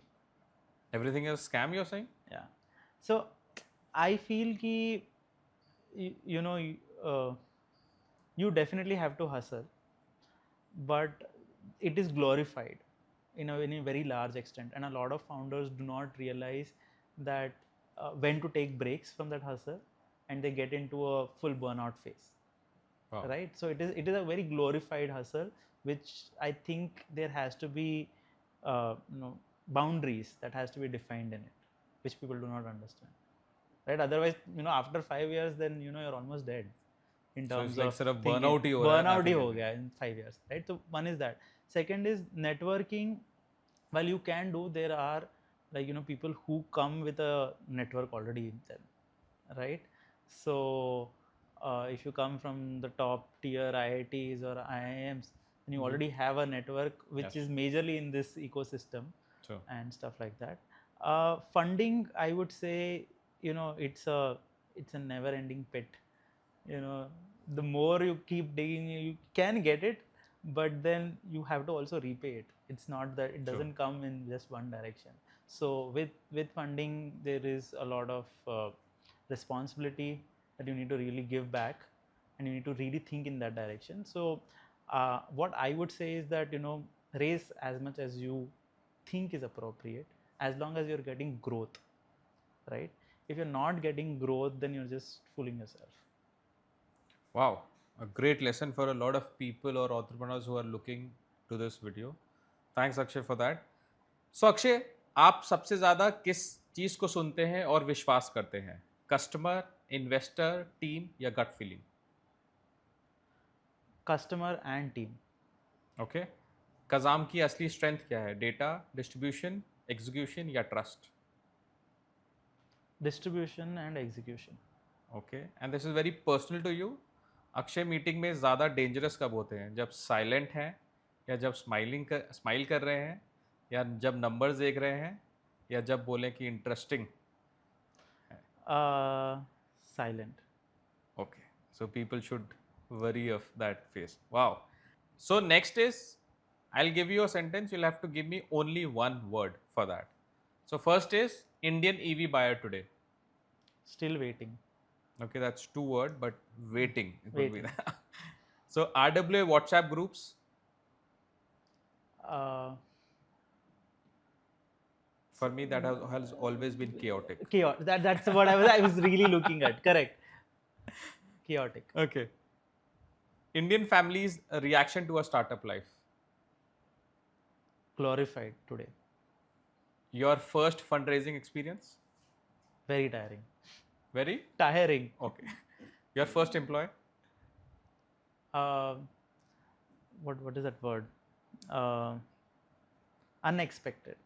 Everything is scam, you're saying? Yeah. So I feel ki you definitely have to hustle, but it is glorified in a very large extent, and a lot of founders do not realize that when to take breaks from that hustle, and they get into a full burnout phase. Wow. Right? So it is a very glorified hustle, which I think there has to be boundaries that has to be defined in it, which people do not understand. Right? Otherwise, after 5 years, then you're almost dead in So terms it's like of sort of thinking. burnout ही हो रहा है burnout ही हो mathematically. गया in 5 years, right? So one is that. Second is networking. While you can do, there are like people who come with a network already in them, right? So if you come from the top tier IITs or IIMs, then you already have a network which Yes. is majorly in this ecosystem Sure. and stuff like that. Funding, I would say, it's a never ending pit. The more you keep digging, you can get it, but then you have to also repay it. It's not that it doesn't come in just one direction. So with funding, there is a lot of responsibility that you need to really give back, and you need to really think in that direction. So what I would say is that raise as much as you think is appropriate, as long as you're getting growth, right? If you're not getting growth, then you're just fooling yourself. Wow, a great lesson for a lot of people or entrepreneurs who are looking to this video. Thanks Akshay for that. So Akshay, आप सबसे ज़्यादा किस चीज़ को सुनते हैं और विश्वास करते हैं? कस्टमर, इन्वेस्टर, टीम या gut feeling? Customer and team. Okay, Kazam की असली स्ट्रेंथ क्या है? डेटा, डिस्ट्रीब्यूशन, एग्जीक्यूशन या trust? Distribution and execution. Okay, and this is very personal to you. Akshay meeting में ज़्यादा डेंजरस कब होते हैं? जब साइलेंट हैं, या जब स्माइल कर रहे हैं, या जब नंबर्स देख रहे हैं, या जब बोलें कि interesting? Silent. Okay, so people should worry of that phase. Wow. So next is, I'll give you a sentence, you'll have to give me only one word for that. So first is Indian EV buyer today. Still waiting. Okay, that's 2 words, but waiting. It would be Waiting. that. So RWA WhatsApp groups. For me, that has always been chaotic. Chaotic. That's what I was really looking at. Correct. Chaotic. Okay. Indian families' reaction to a startup life. Glorified today. Your first fundraising experience? Very tiring. Very? Tiring. Okay. Your first employee? What is that word? Unexpected.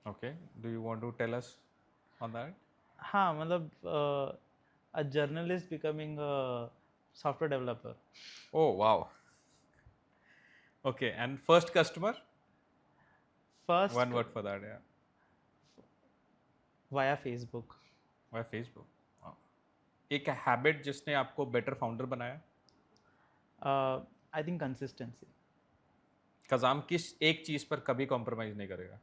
Okay. Do you want to tell us on that? हाँ मतलब a journalist becoming a software developer. Oh, wow. Okay. And first customer? First One word for that, yeah. via Facebook. Why Facebook? Wow. एक habit जिसने आपको better founder बनाया? I think consistency. कज़ाम किस एक चीज़ पर कभी compromise नहीं करेगा?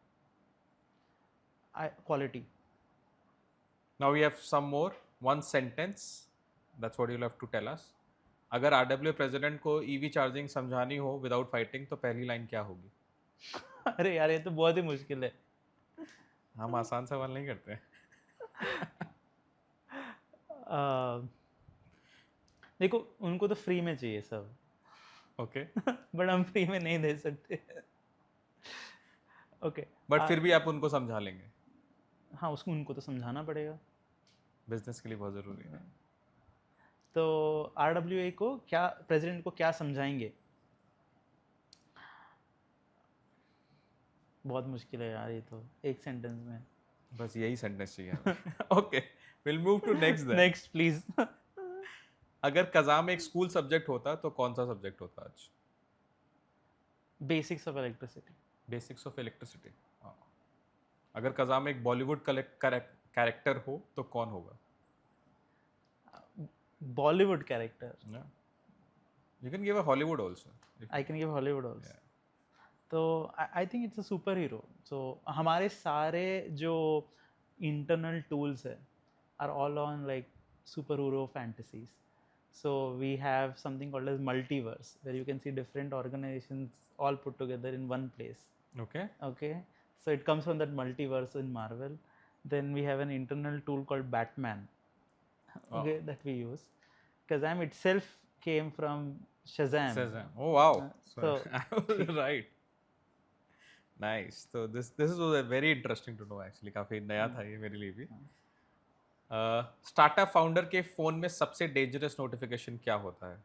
Quality. Now we have some more. One sentence. That's what you'll have to tell us. अगर RWA president को EV charging समझानी हो without fighting, तो पहली line क्या होगी? अरे यार ये तो बहुत ही मुश्किल है. हम आसान सवाल नहीं करते. देखो उनको तो फ्री में चाहिए सब. Okay. बट हम फ्री में नहीं दे सकते. ओके. But फिर भी आप उनको समझा लेंगे. हाँ उनको तो समझाना पड़ेगा. बिजनेस के लिए बहुत ज़रूरी है. तो RWA को क्या, प्रेसिडेंट को क्या समझाएंगे? बहुत मुश्किल है यार ये तो एक सेंटेंस में. बस यही सेंटेंस चाहिए. Okay, will move to next then. Next please. अगर कज़ाम एक स्कूल सब्जेक्ट होता तो कौन सा सब्जेक्ट होता आज? Basics of electricity. Basics of electricity. अगर कज़ाम एक बॉलीवुड कैरेक्टर हो तो कौन होगा? Bollywood character. You can give a Hollywood also. I can give Hollywood also. Yeah. तो I think it's a super hero. So हमारे सारे जो इंटरनल टूल्स है are all on like super hero fantasies. So we have something called as multiverse, where you can see different organizations all put together in one place. Okay. Okay. So it comes from that multiverse in Marvel. Then we have an internal tool called Batman. Okay, that we use. Kazam itself came from Shazam. Shazam. Oh wow. So I was right. Nice. So this is very interesting to know actually. काफी नया था ये मेरे लिए भी. Startup founder के phone में सबसे डेंजरस नोटिफिकेशन क्या होता है?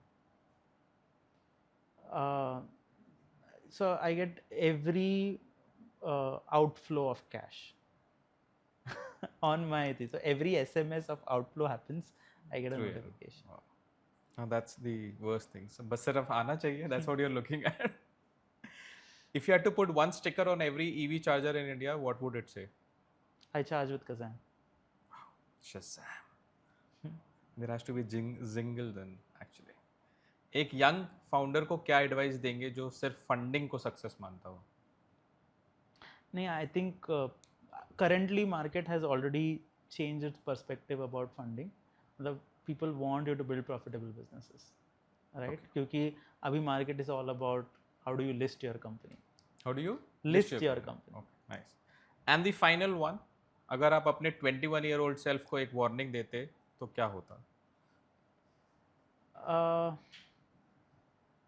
So I get every outflow of cash on my thing. So every SMS of outflow happens, I get a True, yeah. notification. Wow. Now that's the worst thing. So बस सिर्फ आना चाहिए. That's what you're looking at. If you had to put one sticker on every EV charger in India, what would it say? I charge with Kazam. Shazam. There has to be jingle then actually. एक young founder को क्या advice देंगे जो सिर्फ funding को success मानता हो? नहीं, I think currently market has already changed its perspective about funding. मतलब people want you to build profitable businesses, right? Okay. क्योंकि अभी market is all about how do you list your company. How do you List your company. Okay, nice. And the final one, अगर आप अपने 21-year-old self को एक warning देते तो क्या होता?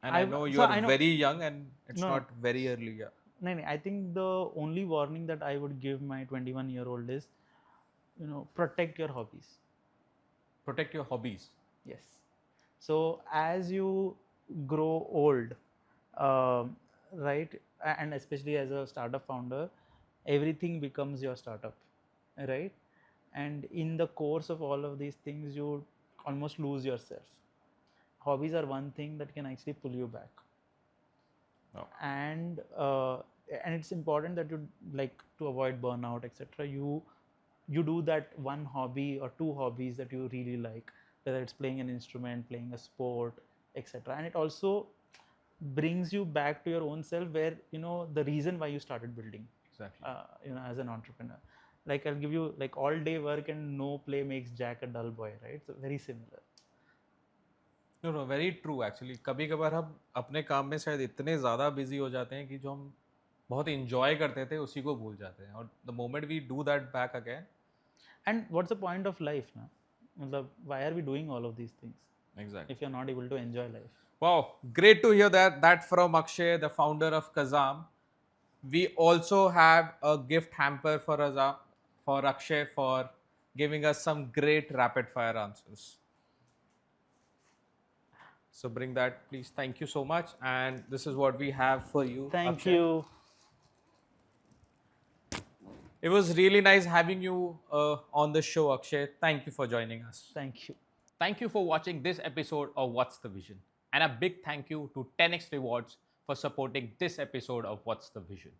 And I know you are very young and it's not very early. Yeah. No, I think the only warning that I would give my 21-year-old is, protect your hobbies. Protect your hobbies. Yes. So as you grow old, right, and especially as a startup founder, everything becomes your startup, right? And in the course of all of these things, you almost lose yourself. Hobbies are one thing that can actually pull you back. Oh. And it's important that you, like, to avoid burnout, etc. You do that one hobby or two hobbies that you really like, whether it's playing an instrument, playing a sport, etc. And it also brings you back to your own self, where the reason why you started building. Exactly. As an entrepreneur, like I'll give you, like, all day work and no play makes Jack a dull boy, right? So very similar. No, very true actually. कभी कभार हम अपने काम में शायद इतने ज़्यादा busy हो जाते हैं कि जो हम बहुत इंजॉय करते थे उसी को भूल जाते हैं, और the moment we do that back again. And what's the point of life now? मतलब, why are we doing all of these things Exactly. if you're not able to enjoy life? Wow, great to hear that from Akshay, the founder of Kazam. We also have a gift hamper for Akshay for giving us some great rapid fire answers. So bring that, please. Thank you so much. And this is what we have for you. Thank Akshay. you. It was really nice having you on the show, Akshay. Thank you for joining us. Thank you. Thank you for watching this episode of What's the Vision. And a big thank you to 10x Rewards for supporting this episode of What's the Vision.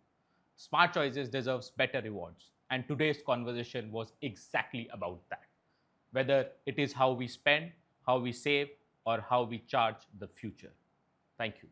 Smart choices deserves better rewards. And today's conversation was exactly about that. Whether it is how we spend, how we save, or how we charge the future. Thank you.